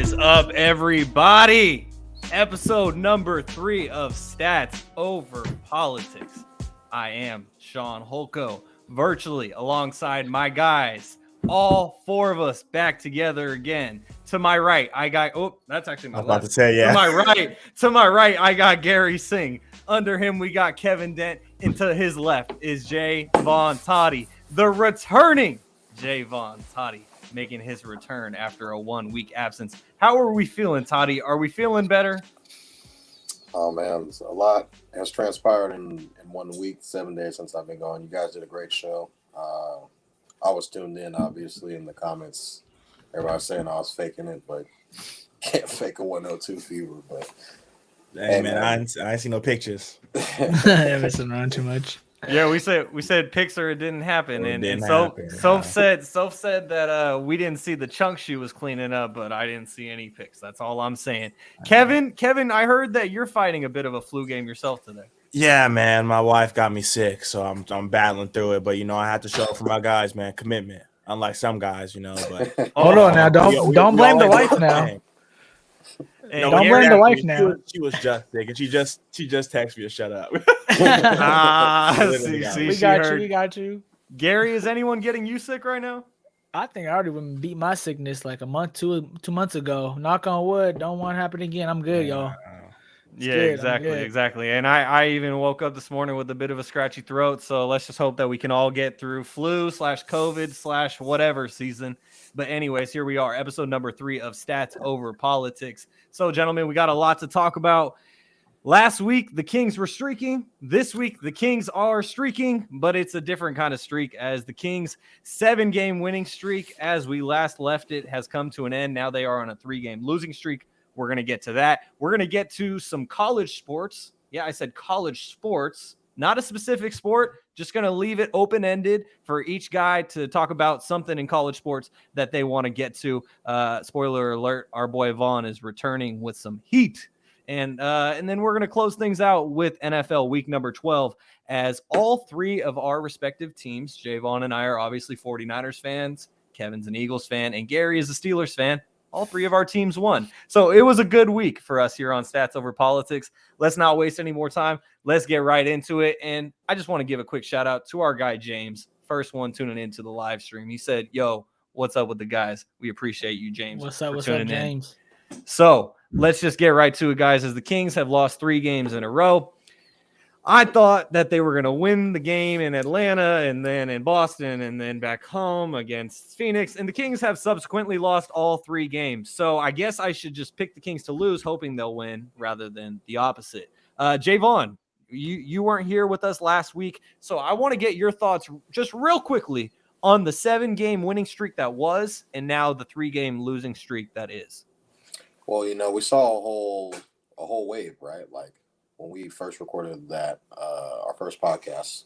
is up, everybody? Episode number 3 of Stats Over Politics. I am Shaun Holko, virtually alongside my guys. All 4 of us back together again. To my right, I got that's actually my I was left. about to say, yeah. To my right, I got Garry Tune. Under him, we got Kevin Dent, and to his left is Jaevon Toddy, the returning Jaevon Toddy, making his return after a 1-week absence. How are we feeling, Toddy? Are we feeling better? Oh man, a lot has transpired in 1 week, 7 days since I've been gone. You guys did a great show. I was tuned in, obviously, in the comments. Everybody was saying I was faking it, but can't fake a 102 fever. But hey man, I ain't see no pictures. I messing around too much. Yeah, we said pics or it didn't happen, and Soph said that we didn't see the chunk she was cleaning up, but I didn't see any pics. That's all I'm saying. Kevin, I heard that you're fighting a bit of a flu game yourself today. Yeah, man, my wife got me sick, so I'm battling through it. But I had to show up for my guys, man. Commitment, unlike some guys, But hold on now, don't blame the wife now. Don't blame the wife now. She was just sick, and she just texted me to shut up. We got you. Gary, is anyone getting you sick right now? I think I already beat my sickness like two months ago. Knock on wood. Don't want to happen again. I'm good, y'all. Yeah, exactly. And I even woke up this morning with a bit of a scratchy throat. So let's just hope that we can all get through flu/COVID/whatever season. But anyways, here we are, episode number 3 of Stats Over Politics. So, gentlemen, we got a lot to talk about. Last week, the Kings were streaking. This week, the Kings are streaking, but it's a different kind of streak as the Kings' 7-game winning streak, as we last left it, has come to an end. Now they are on a 3-game losing streak. We're going to get to that. We're going to get to some college sports. Yeah, I said college sports, not a specific sport. Just going to leave it open-ended for each guy to talk about something in college sports that they want to get to. Spoiler alert, our boy Vaughn is returning with some heat. And then we're going to close things out with NFL week number 12, as all 3 of our respective teams, Jaevon and I are obviously 49ers fans, Kevin's an Eagles fan, and Gary is a Steelers fan. All 3 of our teams won. So it was a good week for us here on Stats Over Politics. Let's not waste any more time. Let's get right into it. And I just want to give a quick shout out to our guy, James, first one tuning into the live stream. He said, yo, what's up with the guys? We appreciate you, James. What's up, James? So let's just get right to it, guys, as the Kings have lost 3 games in a row. I thought that they were going to win the game in Atlanta and then in Boston and then back home against Phoenix. And the Kings have subsequently lost all 3 games. So I guess I should just pick the Kings to lose, hoping they'll win rather than the opposite. Jaevon, you weren't here with us last week. So I want to get your thoughts just real quickly on the 7-game winning streak that was and now the 3-game losing streak that is. Well, we saw a whole wave, right? Like, when we first recorded that, our first podcast,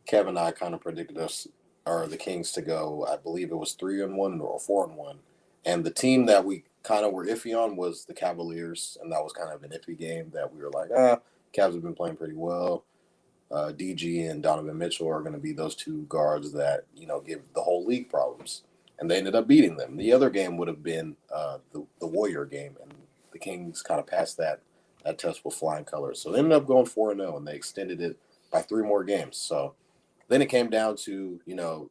Kevin and I kind of predicted the Kings to go, I believe it was 3-1 or 4-1. And the team that we kind of were iffy on was the Cavaliers. And that was kind of an iffy game that we were like, Cavs have been playing pretty well. DG and Donovan Mitchell are going to be those 2 guards that, give the whole league problems. And they ended up beating them. The other game would have been the Warrior game. And the Kings kind of passed that test with flying colors. So they ended up going 4-0, and they extended it by 3 more games. So then it came down to,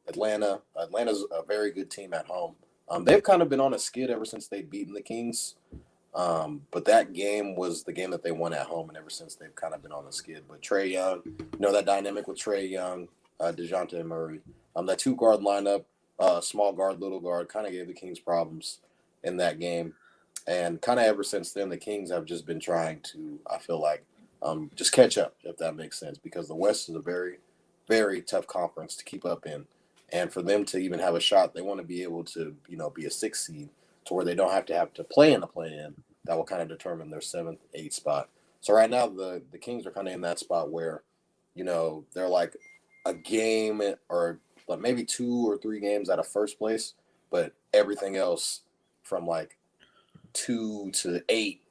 Atlanta. Atlanta's a very good team at home. They've kind of been on a skid ever since they've beaten the Kings. But that game was the game that they won at home, and ever since they've kind of been on a skid. But Trae Young, that dynamic with Trae Young, DeJounte Murray, that 2-guard lineup, small guard, little guard, kind of gave the Kings problems in that game. And kind of ever since then, the Kings have just been trying to, I feel like, just catch up, if that makes sense, because the West is a very, very tough conference to keep up in. And for them to even have a shot, they want to be able to, be a 6th seed to where they don't have to play in the play-in. That will kind of determine their 7th, 8th spot. So right now, the Kings are kind of in that spot where, they're like a game or like maybe 2 or 3 games out of first place, but everything else from like 2 to 8,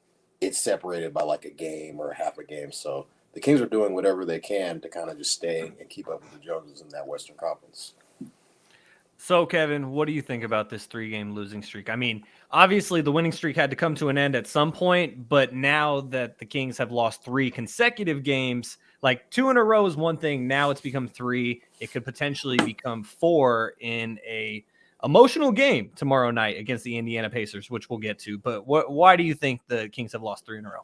it's separated by like a game or half a game. So the Kings are doing whatever they can to kind of just stay and keep up with the Joneses in that Western Conference. So, Kevin, what do you think about this 3-game losing streak? I mean, obviously the winning streak had to come to an end at some point, but now that the Kings have lost 3 consecutive games, like 2 in a row is one thing. Now it's become 3. It could potentially become 4 in a emotional game tomorrow night against the Indiana Pacers, which we'll get to. But why do you think the Kings have lost 3 in a row?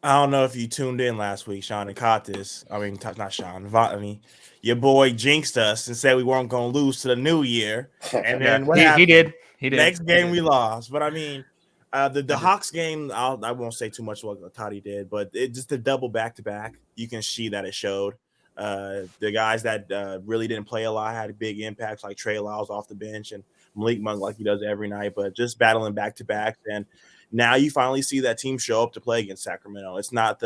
I don't know if you tuned in last week, Shaun, and caught this. I mean, not Shaun. I mean, your boy jinxed us and said we weren't going to lose to the new year. And then what happened? He did. He did. Next game we lost. But I mean, the Hawks game, I won't say too much what Toddy did, but it just the double back-to-back, you can see that it showed. The guys that really didn't play a lot had big impacts, like Trey Lyles off the bench and Malik Monk like he does every night, but just battling back-to-backs. And now you finally see that team show up to play against Sacramento. It's not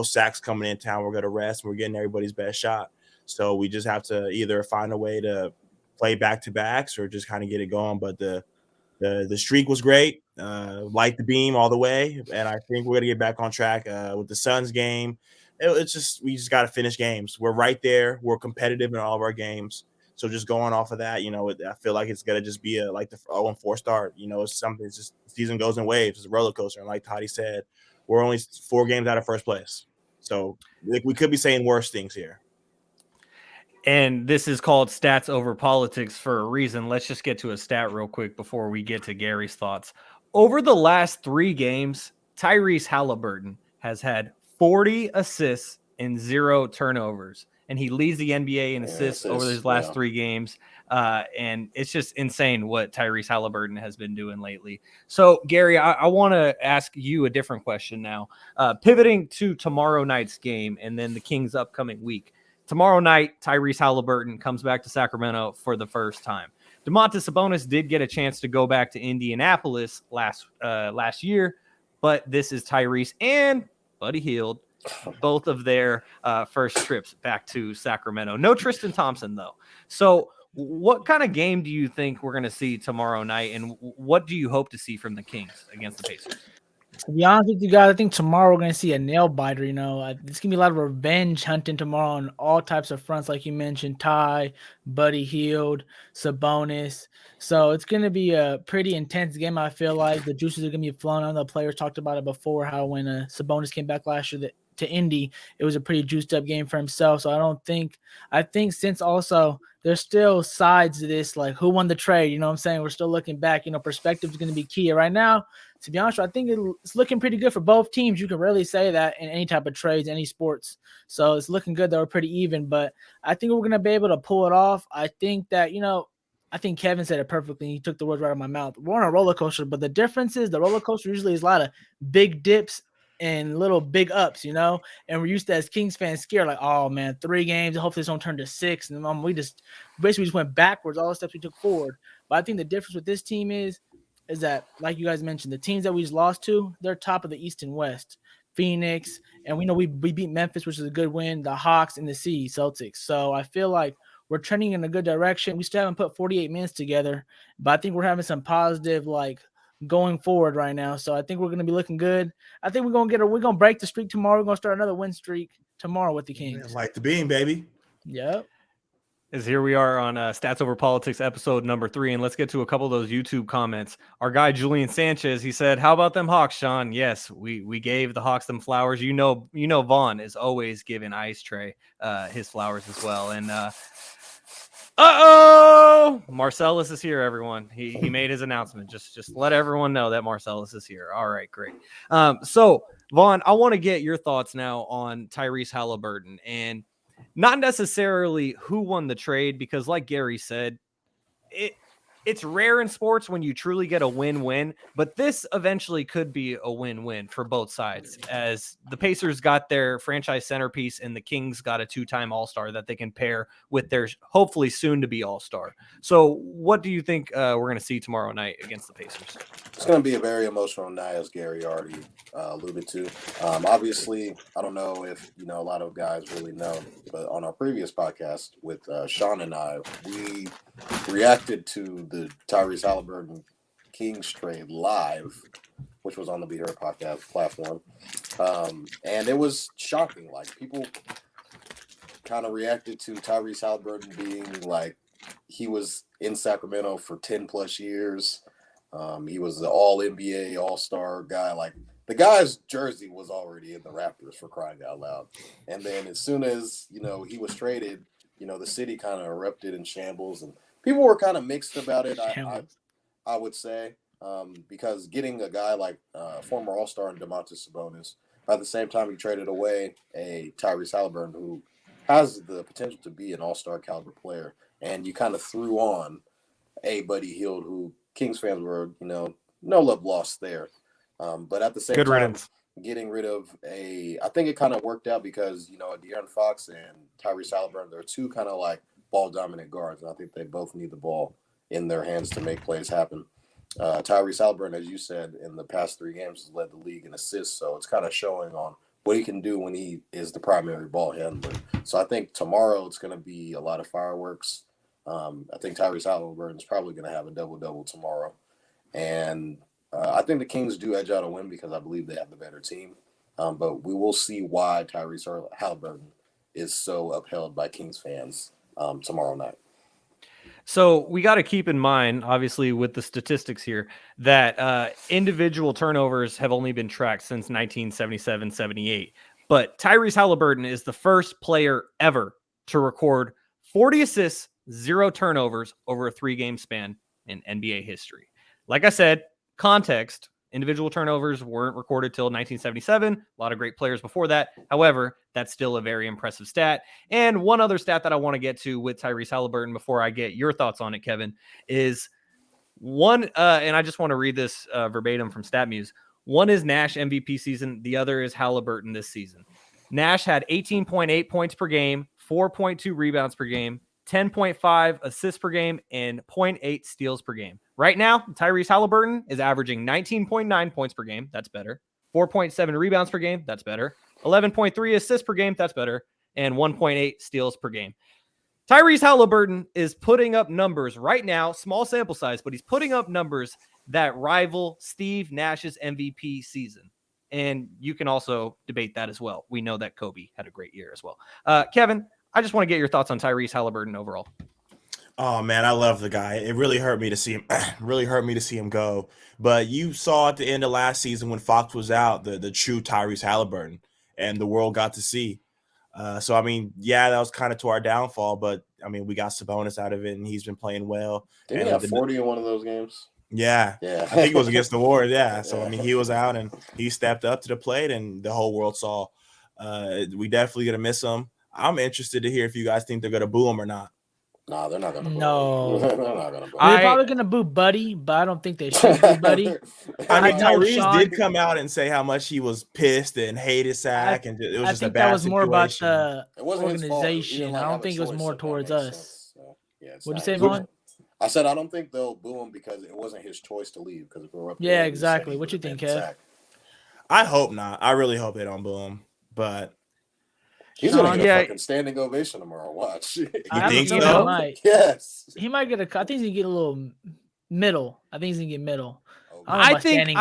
Sac's coming in town, we're going to rest, and we're getting everybody's best shot. So we just have to either find a way to play back-to-backs or just kind of get it going. But the streak was great. Light the beam all the way, and I think we're going to get back on track with the Suns game. It's just we just got to finish games. We're right there. We're competitive in all of our games. So just going off of that, I feel like it's gonna just be like the 0-4 start. It's something. It's just season goes in waves. It's a roller coaster, and like Toddy said, we're only 4 games out of first place. So we could be saying worse things here. And this is called Stats Over Politics for a reason. Let's just get to a stat real quick before we get to Gary's thoughts. Over the last 3 games, Tyrese Haliburton has had 40 assists and 0 turnovers. And he leads the NBA in assists over his last 3 games. And it's just insane what Tyrese Halliburton has been doing lately. So, Gary, I want to ask you a different question now. Pivoting to tomorrow night's game and then the Kings' upcoming week. Tomorrow night, Tyrese Halliburton comes back to Sacramento for the first time. Domantas Sabonis did get a chance to go back to Indianapolis last year, but this is Tyrese and Buddy Hield, both of their first trips back to Sacramento. No Tristan Thompson, though. So what kind of game do you think we're going to see tomorrow night, and what do you hope to see from the Kings against the Pacers? To be honest with you guys, I think tomorrow we're going to see a nail biter. There's going to be a lot of revenge hunting tomorrow on all types of fronts, like you mentioned, Ty, Buddy Hield, Sabonis. So it's going to be a pretty intense game, I feel like. The juices are going to be flowing on. The players talked about it before, how when Sabonis came back last year to Indy, it was a pretty juiced up game for himself. So I think since also there's still sides to this, like who won the trade, you know what I'm saying? We're still looking back, perspective is going to be key. Right now, to be honest, I think it's looking pretty good for both teams. You can really say that in any type of trades, any sports. So it's looking good that we're pretty even, but I think we're going to be able to pull it off. I think that, I think Kevin said it perfectly. He took the words right out of my mouth. We're on a roller coaster, but the difference is the roller coaster usually is a lot of big dips and little big ups, and we're used to, as Kings fans, scared like, oh man, 3 games, hopefully it's going to turn to 6, and we just went backwards, all the steps we took forward. But I think the difference with this team is that, like you guys mentioned, the teams that we just lost to, they're top of the East and West. Phoenix, and we know we beat Memphis, which is a good win, the Hawks, and the Celtics. So I feel like we're trending in a good direction. We still haven't put 48 minutes together, but I think we're having some positive, going forward right now. So I think we're going to be looking good. I think we're going to break the streak tomorrow. We're going to start another win streak tomorrow with the Kings. Like the beam, baby. Yep. As here we are on Stats Over Politics episode number 3, and let's get to a couple of those YouTube comments. Our guy Julian Sanchez, he said, "How about them Hawks, Shaun?" Yes, we gave the Hawks them flowers. Vaughn is always giving Ice Tray his flowers as well. And Marcellus is here, everyone. He made his announcement. Just let everyone know that Marcellus is here. All right, great. So Vaughn, I want to get your thoughts now on Tyrese Haliburton, and not necessarily who won the trade, because like Gary said, it's rare in sports when you truly get a win-win, but this eventually could be a win-win for both sides, as the Pacers got their franchise centerpiece and the Kings got a 2-time All-Star that they can pair with their hopefully soon-to-be All-Star. So what do you think we're going to see tomorrow night against the Pacers? It's going to be a very emotional night, as Gary already alluded to. Obviously, I don't know if a lot of guys really know, but on our previous podcast with Shaun and I, we reacted to the Tyrese Halliburton Kings trade live, which was on the Be Heard podcast platform, and it was shocking. Like, people kind of reacted to Tyrese Halliburton being like he was in Sacramento for 10 plus years. He was the all NBA, all-star guy. Like, the guy's jersey was already in the Raptors, for crying out loud. And then as soon as, he was traded, the city kind of erupted in shambles, and people were kind of mixed about it, I would say, because getting a guy like former all-star and Domantas Sabonis, but at the same time, he traded away a Tyrese Halliburton who has the potential to be an all-star caliber player. And you kind of threw on a Buddy Hield, who Kings fans were, no love lost there. But at the same time, getting rid of I think it kind of worked out because, De'Aaron Fox and Tyrese Halliburton, they're two kind of like ball-dominant guards. And I think they both need the ball in their hands to make plays happen. Tyrese Halliburton, as you said, in the past 3 games has led the league in assists. So it's kind of showing on what he can do when he is the primary ball handler. So I think tomorrow it's going to be a lot of fireworks. I think Tyrese Halliburton is probably going to have a double-double tomorrow. And I think the Kings do edge out a win because I believe they have the better team. But we will see why Tyrese Halliburton is so upheld by Kings fans tomorrow night. So we got to keep in mind, obviously, with the statistics here, that individual turnovers have only been tracked since 1977-78. But Tyrese Halliburton is the first player ever to record 40 assists, 0 turnovers over a 3-game span in NBA history. Like I said, context, individual turnovers weren't recorded till 1977. A lot of great players before that. However, that's still a very impressive stat. And one other stat that I want to get to with Tyrese Halliburton before I get your thoughts on it, Kevin, is one, and I just want to read this verbatim from StatMuse. One is Nash MVP season. The other is Halliburton this season. Nash had 18.8 points per game, 4.2 rebounds per game, 10.5 assists per game, and 0.8 steals per game. Right now, Tyrese Halliburton is averaging 19.9 points per game. That's better. 4.7 rebounds per game. That's better. 11.3 assists per game. That's better. And 1.8 steals per game. Tyrese Halliburton is putting up numbers right now, small sample size, but he's putting up numbers that rival Steve Nash's MVP season. And you can also debate that as well. We know that Kobe had a great year as well. Kevin, I just want to get your thoughts on Tyrese Halliburton overall. Oh man, I love the guy. It really hurt me to see him. Really hurt me to see him go. But you saw at the end of last season when Fox was out, the true Tyrese Halliburton, and the world got to see. So I mean, yeah, that was kind of to our downfall. But I mean, we got Sabonis out of it, and he's been playing well. Didn't he have 40 in one of those games? Yeah. I think it was against the Warriors. Yeah. So I mean, he was out and he stepped up to the plate, and the whole world saw. We definitely gonna miss him. I'm interested to hear if you guys think they're gonna boo him or not. No, they're not going to boo. No. They're not going to boo. They're probably going to boo Buddy, but I don't think they should boo Buddy. I mean, Tyrese Shaun did come out and say how much he was pissed and hated Sac, and it was just a bad situation. I think that was more about the organization. I don't think it was more towards us. So, yeah, what'd you say, Vaughn? I said I don't think they'll boo him because it wasn't his choice to leave. Because if we're up yeah, exactly. What you think, Kev? I hope not. I really hope they don't boo him, but. He's going to get a fucking standing ovation tomorrow. Watch. You think so? Yes. He might get I think he's going to get a little middle. I think he's going to get middle. I think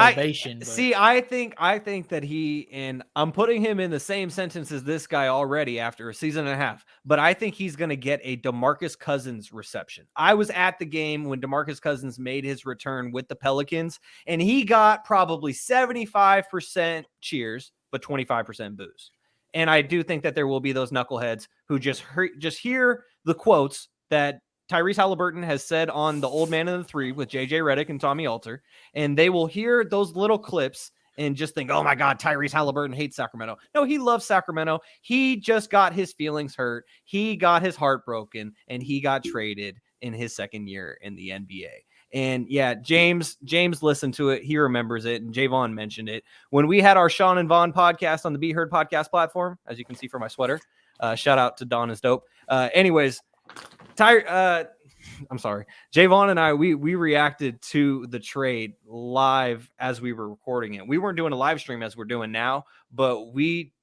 I think that he, and I'm putting him in the same sentence as this guy already after a season and a half, but I think he's going to get a DeMarcus Cousins reception. I was at the game when DeMarcus Cousins made his return with the Pelicans, and he got probably 75% cheers, but 25% boos. And I do think that there will be those knuckleheads who just hear the quotes that Tyrese Haliburton has said on The Old Man and the Three with JJ Redick and Tommy Alter, and they will hear those little clips and just think, oh my God, Tyrese Haliburton hates Sacramento. No, he loves Sacramento. He just got his feelings hurt. He got his heart broken, and he got traded in his second year in the NBA. And yeah, James listened to it. He remembers it. And Jaevon mentioned it when we had our Shaun and Vaughn podcast on the Be Heard podcast platform, as you can see from my sweater. Shout out to Don is dope. Anyways, I'm sorry. Jaevon and I, we reacted to the trade live as we were recording it. We weren't doing a live stream as we're doing now, but we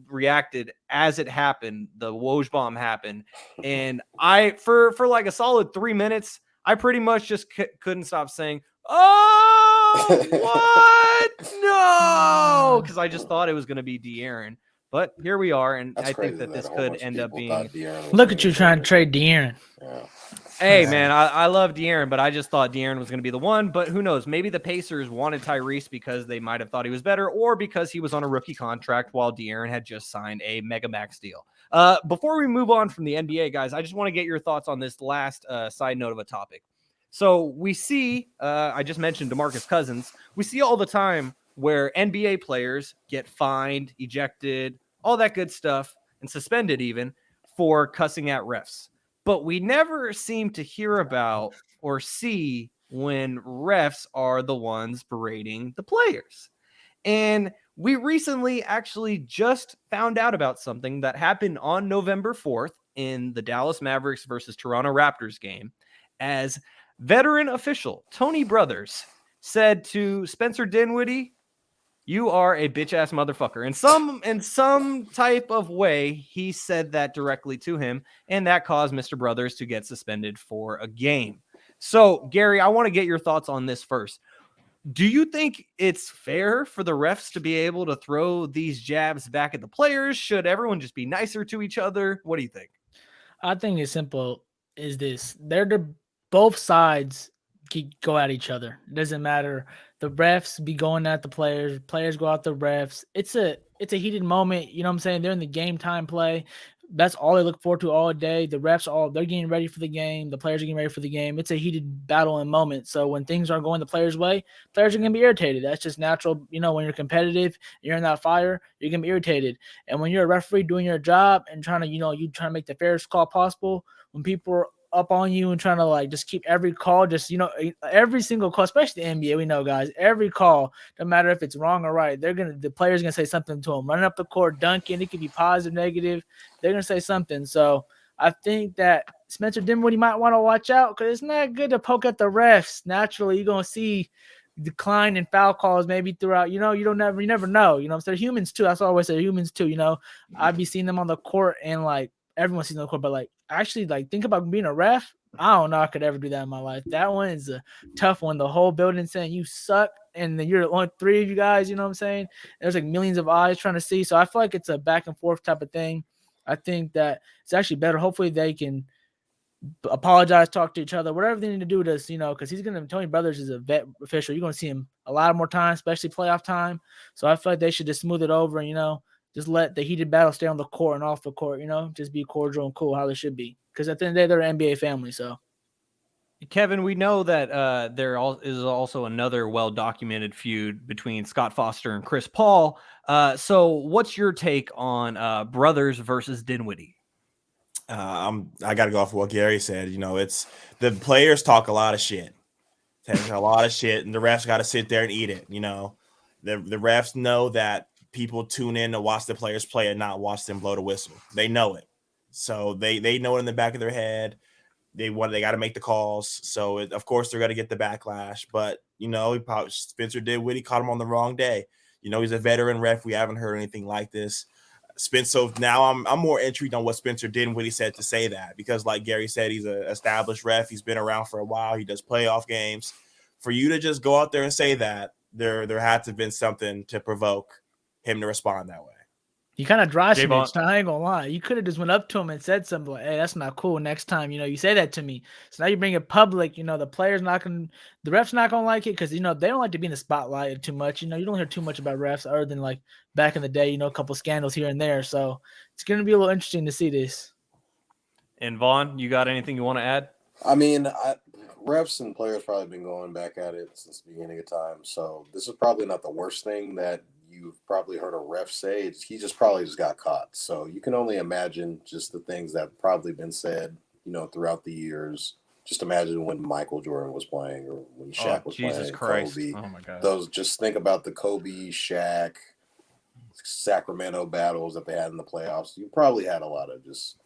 reacted as it happened. The Woj bomb happened. And I, for like a solid 3 minutes, I pretty much just couldn't stop saying, oh, what? No, because I just thought it was going to be De'Aaron. But here we are, and I think that this could end up being. Look at you trying to trade De'Aaron. Yeah. Hey, man, I love De'Aaron, but I just thought De'Aaron was going to be the one. But who knows? Maybe the Pacers wanted Tyrese because they might have thought he was better, or because he was on a rookie contract while De'Aaron had just signed a mega max deal. Before we move on from the NBA, guys, I just want to get your thoughts on this last side note of a topic. So we see, I just mentioned DeMarcus Cousins. We see all the time where NBA players get fined, ejected, all that good stuff, and suspended even for cussing at refs. But we never seem to hear about or see when refs are the ones berating the players. And we recently actually just found out about something that happened on November 4th in the Dallas Mavericks versus Toronto Raptors game, as veteran official Tony Brothers said to Spencer Dinwiddie, "You are a bitch ass motherfucker." In some type of way, he said that directly to him, and that caused Mr. Brothers to get suspended for a game. So, Gary, I want to get your thoughts on this first. Do you think it's fair for the refs to be able to throw these jabs back at the players? Should everyone just be nicer to each other? What do you think? I think it's simple is this. Both sides go at each other. It doesn't matter. The refs be going at the players go at the refs. It's a heated moment. You know what I'm saying? They're in the game time play. That's all they look forward to all day. The refs they're getting ready for the game. The players are getting ready for the game. It's a heated battle and moment. So when things aren't going the players' way, players are gonna be irritated. That's just natural. You know, when you're competitive, you're in that fire, you're gonna be irritated. And when you're a referee doing your job and trying to, you trying to make the fairest call possible, when people are up on you and trying to like just keep every call, just every single call, especially the NBA, we know, guys, every call, no matter if it's wrong or right, the player's gonna say something to them, running up the court, dunking. It could be positive, negative. They're gonna say something. So I think that Spencer Dinwiddie might want to watch out because it's not good to poke at the refs. Naturally, you're gonna see decline in foul calls maybe throughout. You never know. You know, so they're humans too. That's what I always say. They're humans too. You know, I'd be seeing them on the court and like everyone sees them on the court, but like actually like think about being a ref. I don't know I could ever do that in my life. That one is a tough one. The whole building saying you suck, and then you're only three of you guys, you know what I'm saying? There's like millions of eyes trying to see. So I feel like it's a back and forth type of thing. I think that it's actually better. Hopefully they can apologize, talk to each other, whatever they need to do with us, because Tony Brothers is a vet official. You're going to see him a lot more time, especially playoff time. So I feel like they should just smooth it over and, just let the heated battle stay on the court and off the court, just be cordial and cool how they should be. Because at the end of the day, they're an NBA family. So, Kevin, we know that there is also another well-documented feud between Scott Foster and Chris Paul. So what's your take on Brothers versus Dinwiddie? I got to go off what Gary said. It's the players talk a lot of shit, and the refs got to sit there and eat it. The refs know that people tune in to watch the players play and not watch them blow the whistle. They know it, so they know it in the back of their head. They got to make the calls. So of course they're going to get the backlash. But Spencer Dinwiddie caught him on the wrong day. He's a veteran ref. We haven't heard anything like this. So now I'm more intrigued on what Spencer Dinwiddie said to say that, because like Gary said, he's an established ref. He's been around for a while. He does playoff games. For you to just go out there and say that, there had to have been something to provoke him to respond that way. you kind of dry Jaevon. snitched. I ain't gonna lie. You could have just went up to him and said something like, "Hey, that's not cool. Next time, you say that to me." So now you bring it public. The refs not gonna like it because they don't like to be in the spotlight too much. You don't hear too much about refs other than like back in the day. A couple scandals here and there. So it's gonna be a little interesting to see this. And Vaughn, you got anything you want to add? I mean, refs and players probably been going back at it since the beginning of time. So this is probably not the worst thing that you've probably heard a ref say. He probably got caught. So you can only imagine just the things that have probably been said, throughout the years. Just imagine when Michael Jordan was playing or when Shaq was playing. Jesus Christ. Kobe. Oh my God. Just think about the Kobe, Shaq, Sacramento battles that they had in the playoffs. You probably had a lot of just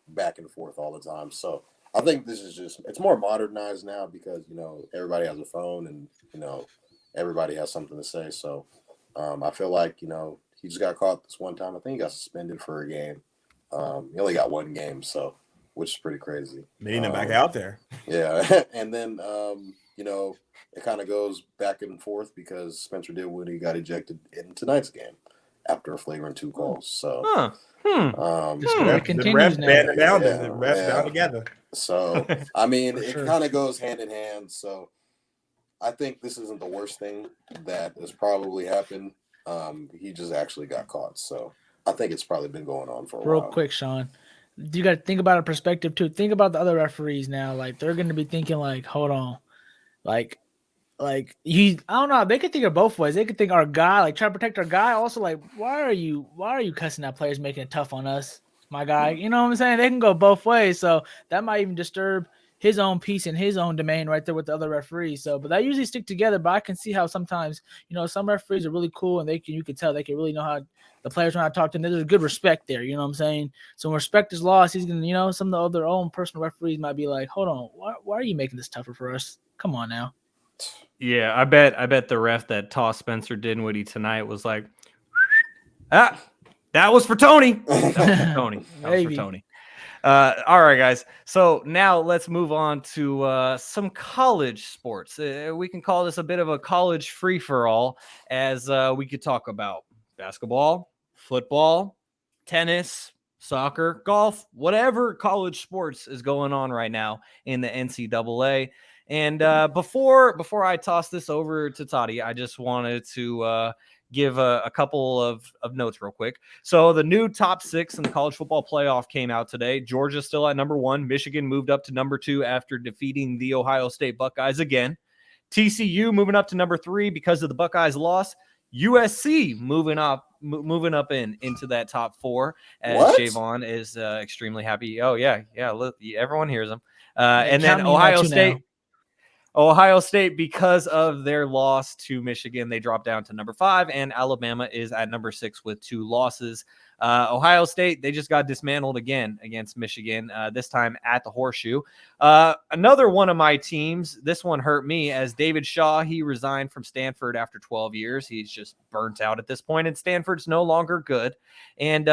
back and forth all the time. So I think this is it's more modernized now because, everybody has a phone and, everybody has something to say. So I feel like, he just got caught this one time. I think he got suspended for a game. He only got one game, which is pretty crazy. Meeting him back out there. Yeah. And then, it kind of goes back and forth because Spencer Dinwiddie got ejected in tonight's game. after a flagrant 2 calls. So, The story The continues refs now. banding down. Yeah, The refs yeah. down together. So, I mean, For it sure. kind of goes hand in hand. So, I think this isn't the worst thing that has probably happened. He just actually got caught. So, I think it's probably been going on for a Real while. quick, Sean. You got to think about a perspective too. Think about the other referees now. Like they're going to be thinking, like, hold on, like I don't know. They could think of both ways. They could think our guy, like, try to protect our guy. Also, like, why are you cussing out players, making it tough on us, my guy? You know what I'm saying? They can go both ways. So that might even disturb his own peace and his own domain right there with the other referees. So, but they usually stick together. But I can see how sometimes, some referees are really cool and you can tell they can really know how the players know how to talk to them. There's a good respect there. You know what I'm saying? So when respect is lost, he's gonna, some of the other own personal referees might be like, hold on, why are you making this tougher for us? Come on now. Yeah, I bet the ref that tossed Spencer Dinwiddie tonight was like, that was for Tony. That was for Tony. That was for Maybe. Tony. All right, guys. So now let's move on to some college sports. We can call this a bit of a college free-for-all, as we could talk about basketball, football, tennis, soccer, golf, whatever college sports is going on right now in the NCAA. And before I toss this over to Toddy, I just wanted to give a couple of notes real quick. So the new top 6 in the college football playoff came out today. Georgia's still at number 1. Michigan moved up to number 2 after defeating the Ohio State Buckeyes again. TCU moving up to number 3 because of the Buckeyes loss. USC moving up into that top 4 as What? Jaevon is extremely happy. Oh yeah, look, everyone hears him. Yeah, And then count me in that Ohio too State. now. Ohio State, because of their loss to Michigan, they dropped down to number 5, and Alabama is at number 6 with 2 losses. Ohio State, they just got dismantled again against Michigan, this time at the Horseshoe. Another one of my teams, this one hurt me, as David Shaw, he resigned from Stanford after 12 years. He's just burnt out at this point, and Stanford's no longer good. And,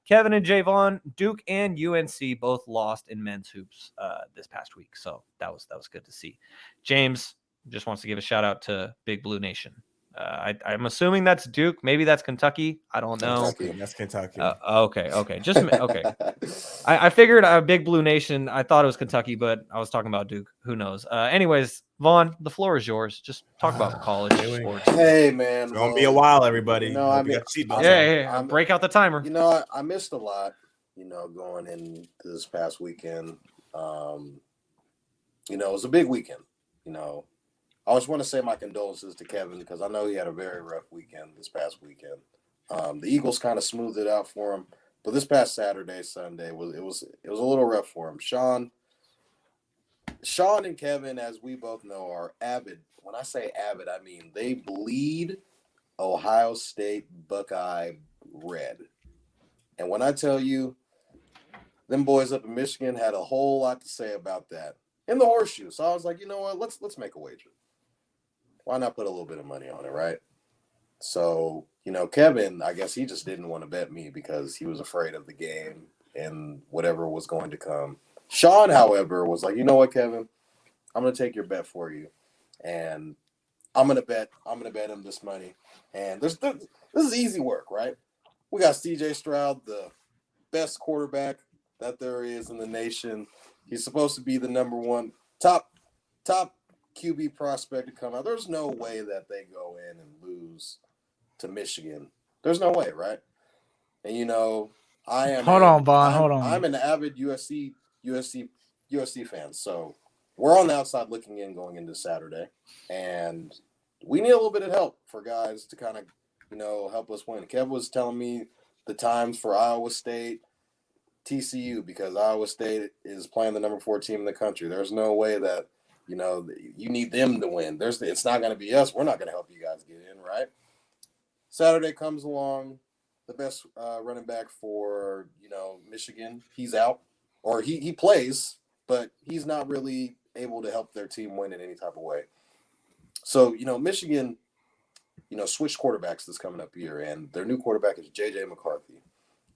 Kevin and Jaevon, Duke and UNC both lost in men's hoops this past week. So that was good to see. James just wants to give a shout out to Big Blue Nation. I'm assuming that's Duke. Maybe that's Kentucky. I don't know. That's Kentucky. Okay. Just okay. I figured Big Blue Nation. I thought it was Kentucky, but I was talking about Duke. Who knows? Anyways, Vaughn, the floor is yours. Just talk about college sports. Hey, man. It's gonna be a while, everybody. I mean, yeah. Break out the timer. I missed a lot, going in this past weekend. It was a big weekend. I just want to say my condolences to Kevin because I know he had a very rough weekend this past weekend. The Eagles kind of smoothed it out for him, but this past Saturday, Sunday it was a little rough for him. Shaun and Kevin, as we both know, are avid. When I say avid, I mean they bleed Ohio State Buckeye red. And when I tell you, them boys up in Michigan had a whole lot to say about that in the Horseshoe. So I was like, you know what? Let's make a wager. Why not put a little bit of money on it, right? So, Kevin, I guess he just didn't want to bet me because he was afraid of the game and whatever was going to come. Shaun, however, was like, you know what, Kevin? I'm going to take your bet for you. And I'm going to bet him this money. And this is easy work, right? We got CJ Stroud, the best quarterback that there is in the nation. He's supposed to be the number 1 top QB prospect to come out. There's no way that they go in and lose to Michigan. There's no way, right? And I am. Hold on, Vaughn. I'm an avid USC fan. So we're on the outside looking in going into Saturday, and we need a little bit of help for guys to kind of help us win. Kev was telling me the times for Iowa State, TCU, because Iowa State is playing the number 4 team in the country. There's no way that you need them to win. It's not going to be us. We're not going to help you guys get in, right? Saturday comes along, the best running back for Michigan. He's out, or he plays, but he's not really able to help their team win in any type of way. So Michigan, switched quarterbacks this coming up year, and their new quarterback is J.J. McCarthy,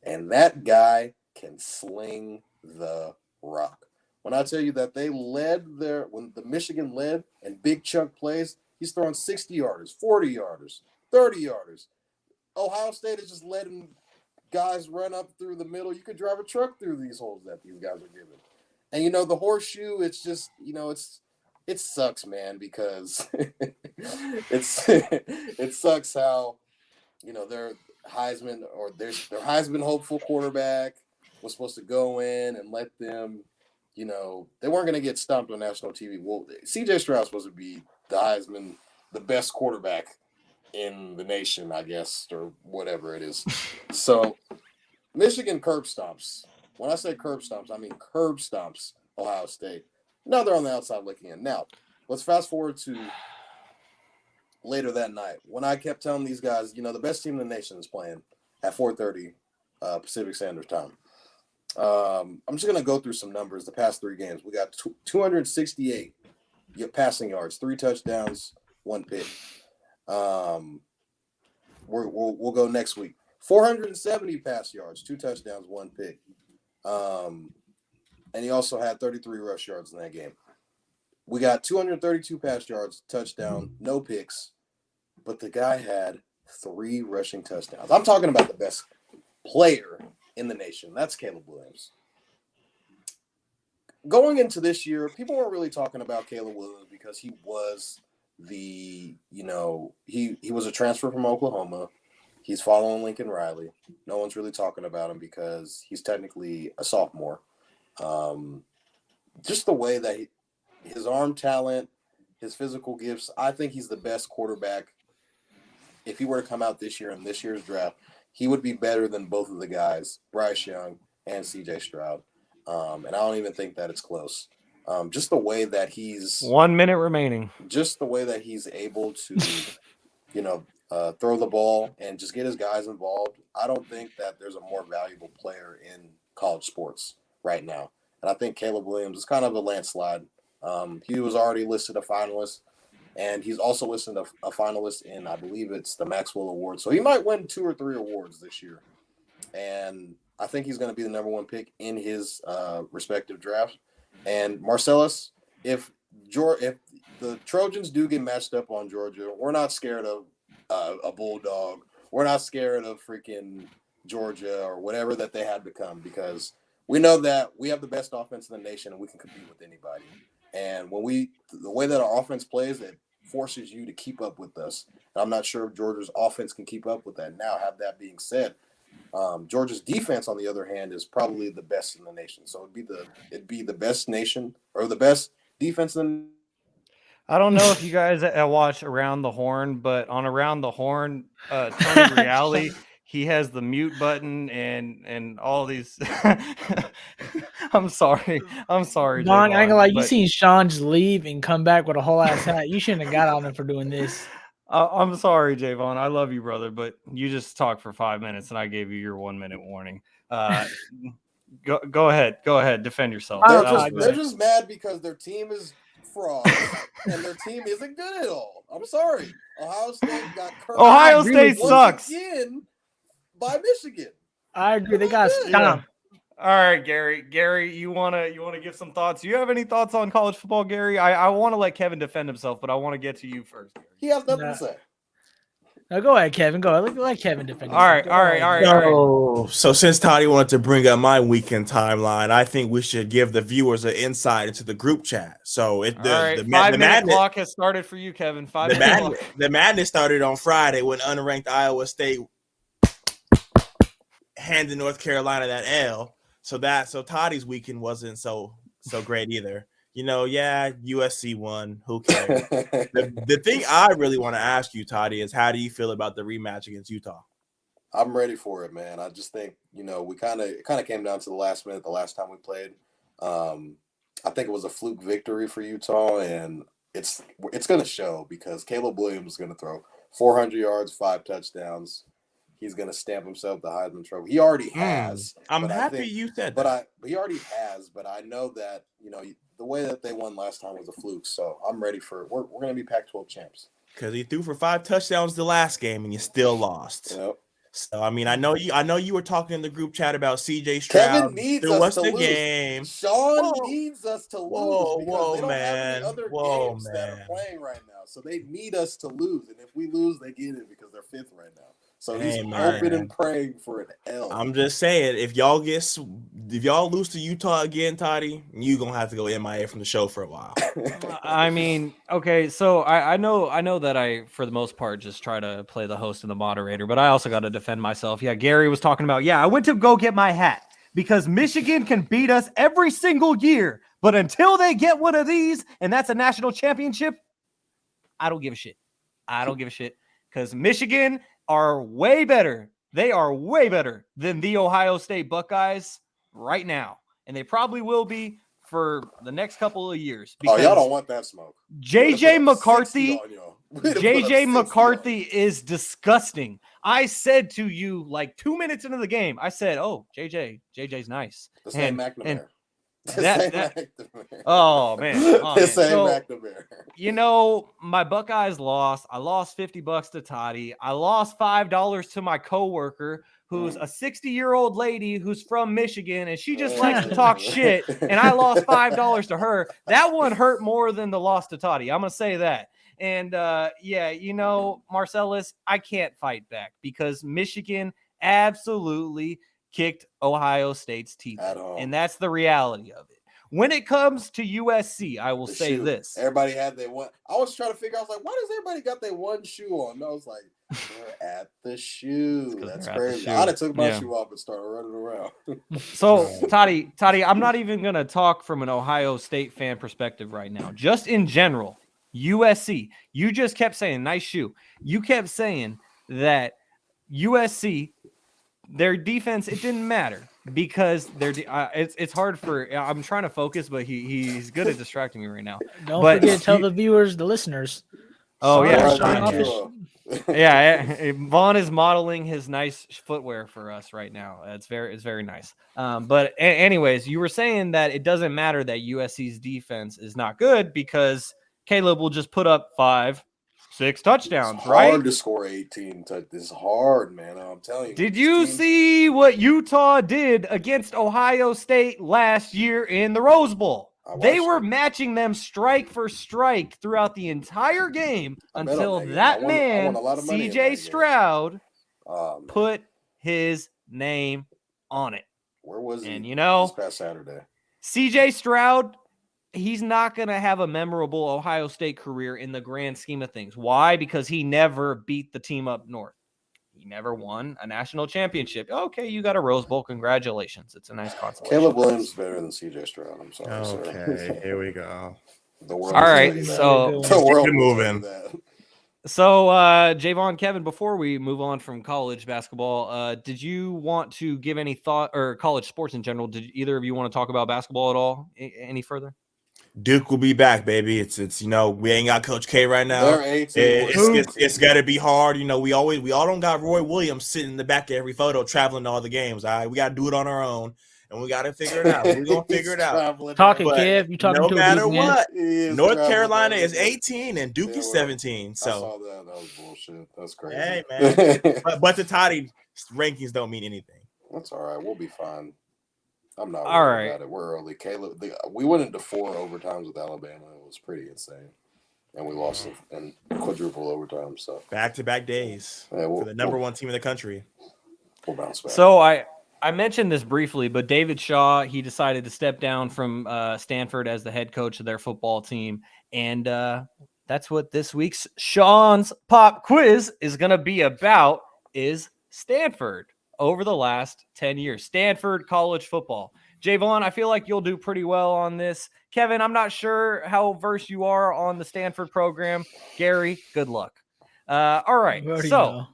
and that guy can sling the rock. When I tell you that they when the Michigan led and big chunk plays, he's throwing 60 yarders, 40 yarders, 30 yarders. Ohio State is just letting guys run up through the middle. You could drive a truck through these holes that these guys are giving. And the horseshoe, it's just, it sucks, man, because it sucks how, their Heisman hopeful quarterback was supposed to go in and let them, they weren't going to get stumped on national TV. Well, CJ Stroud's supposed to be the Heisman, the best quarterback in the nation, I guess, or whatever it is. So Michigan curb stomps. When I say curb stomps, I mean curb stomps Ohio State. Now they're on the outside looking in. Now, let's fast forward to later that night when I kept telling these guys, the best team in the nation is playing at 4:30 Pacific Standard Time. I'm just going to go through some numbers the past 3 games. We got 268 passing yards, 3 touchdowns, 1 pick. We'll go next week. 470 pass yards, 2 touchdowns, 1 pick. And he also had 33 rush yards in that game. We got 232 pass yards, touchdown, no picks, but the guy had 3 rushing touchdowns. I'm talking about the best player in the nation. That's Caleb Williams. Going into this year, people weren't really talking about Caleb Williams because he was he was a transfer from Oklahoma. He's following Lincoln Riley. No one's really talking about him because he's technically a sophomore. Just the way that his arm talent, his physical gifts, I think he's the best quarterback. If he were to come out this year in this year's draft, he would be better than both of the guys, Bryce Young and CJ Stroud. And I don't even think that it's close. Just the way that he's 1 minute remaining. Just the way that he's able to, throw the ball and just get his guys involved. I don't think that there's a more valuable player in college sports right now. And I think Caleb Williams is kind of a landslide. He was already listed a finalist, and he's also listed a finalist in, I believe it's the Maxwell Award. So he might win 2 or 3 awards this year. And I think he's going to be the number 1 pick in his respective draft. And Marcellus, if the Trojans do get matched up on Georgia, we're not scared of a Bulldog. We're not scared of freaking Georgia or whatever that they had become, because we know that we have the best offense in the nation and we can compete with anybody. And the way that our offense plays, it forces you to keep up with us. And I'm not sure if Georgia's offense can keep up with that. Now, have that being said, Georgia's defense, on the other hand, is probably the best in the nation. So it'd be the best nation or the best defense in. I don't know if you guys watch Around the Horn, but on Around the Horn, Tony Reale, he has the mute button and all these. I'm sorry. Don, Jaevon, I ain't gonna lie, you seen Shaun just leave and come back with a whole ass hat. You shouldn't have got on him for doing this. I'm sorry, Jaevon. I love you, brother, but you just talked for 5 minutes and I gave you your 1 minute warning. Go ahead. Defend yourself. They're just mad because their team is fraud and their team isn't good at all. I'm sorry. Ohio State got cursed. Ohio State sucks again by Michigan. I agree. They got stomped. All right, Gary. Gary, you wanna give some thoughts? Do you have any thoughts on college football, Gary? I want to let Kevin defend himself, but I want to get to you first. Gary. He has nothing to say. No, go ahead, Kevin. Go ahead. Let Kevin defend himself. All right. So since Toddy wanted to bring up my weekend timeline, I think we should give the viewers an insight into the group chat. So the 5 minute clock has started for you, Kevin. The madness started on Friday when unranked Iowa State handed North Carolina that L. So Toddy's weekend wasn't so great either. USC won. Who cares? the thing I really want to ask you, Toddy, is how do you feel about the rematch against Utah? I'm ready for it, man. I just think, we kind of came down to the last minute the last time we played. I think it was a fluke victory for Utah, and it's going to show because Caleb Williams is going to throw 400 yards, 5 touchdowns. He's going to stamp himself the Heisman Trophy. He already has. I'm happy you said that. He already has, but I know that, the way that they won last time was a fluke. So I'm ready for it. We're going to be Pac-12 champs. Because he threw for 5 touchdowns the last game and you still lost. Yep. So I know you were talking in the group chat about CJ Stroud. Kevin needs us to lose. Game. Shaun needs us to lose because they don't man. have any other games that are playing right now. So they need us to lose. And if we lose, they get it because they're 5th right now. So Hey, he's man. hoping and praying for an L. I'm just saying, if y'all lose to Utah again, Toddy, you gonna have to go MIA from the show for a while. I mean, okay, so I know that I, for the most part, just try to play the host and the moderator, but I also got to defend myself. Yeah, Gary was talking about, I went to go get my hat because Michigan can beat us every single year, but until they get one of these, and that's a national championship, I don't give a shit. I don't give a shit because Michigan are way better. They are way better than the Ohio State Buckeyes right now, and they probably will be for the next couple of years. Oh, y'all don't want that smoke. JJ McCarthy is disgusting. I said to you like 2 minutes into the game, I said, "Oh, JJ's nice." The same McNamara. Oh man, McNamara. You know, my Buckeyes lost. I lost $50 to Toddy. I lost $5 to my coworker, who's a 60-year-old lady who's from Michigan, and she just likes to talk shit. And I lost $5 to her. That one hurt more than the loss to Toddy. I'm gonna say that. And Marcellus, I can't fight back because Michigan absolutely kicked Ohio State's teeth, and that's the reality of it. When it comes to USC, I will say this. Everybody had their one. I was trying to figure out, I was like, why does everybody got their one shoe on? And I was like, they're at the shoe. That's crazy. I'd have took my shoe off and started running around. So, Toddy, I'm not even going to talk from an Ohio State fan perspective right now. Just in general, USC, you just kept saying, nice shoe. You kept saying that USC, their defense, it didn't matter because it's hard for. I'm trying to focus, but he's good at distracting me right now. Don't forget to tell the viewers, the listeners. Oh yeah, Vaughn is modeling his nice footwear for us right now. It's very nice. But anyways, you were saying that it doesn't matter that USC's defense is not good because Caleb will just put up 5-6 touchdowns, it's right? hard to score 18. It's hard, man. I'm telling you. Did you see what Utah did against Ohio State last year in the Rose Bowl? They were matching them strike for strike throughout the entire game until that man, CJ Stroud, put his name on it. Where was he? And this past Saturday? CJ Stroud, he's not going to have a memorable Ohio State career in the grand scheme of things. Why? Because he never beat the team up north. He never won a national championship. Okay, you got a Rose Bowl. Congratulations. It's a nice consolation. Caleb Williams is better than CJ Stroud. I'm sorry. Okay, here we go. All right, so the world moving. So, Jaevon, Kevin, before we move on from college basketball, did you want to give any thought, or college sports in general? Did either of you want to talk about basketball at all? Any further? Duke will be back, baby. It's we ain't got Coach K right now. It's got to be hard. We all don't got Roy Williams sitting in the back of every photo traveling to all the games. All right, we got to do it on our own, and we got to figure it out. We're gonna figure it out. Talking, Kev, you talking? No to matter Duke, what, North Carolina is 18 and Duke is 17. So I saw that. That was bullshit. That's crazy. Hey man, but the Toddy rankings don't mean anything. That's all right. We'll be fine. I'm not all worried right. about it. We're early. Caleb, we went into 4 overtimes with Alabama. It was pretty insane. And we lost in quadruple overtime. So back-to-back days for the number one team in the country. We'll bounce back. So I mentioned this briefly, but David Shaw, he decided to step down from Stanford as the head coach of their football team. And that's what this week's Shaun's Pop Quiz is going to be about, is Stanford. Over the last 10 years, Stanford college football. Jaevon, I feel like you'll do pretty well on this. Kevin, I'm not sure how versed you are on the Stanford program. Gary, good luck. All right. So,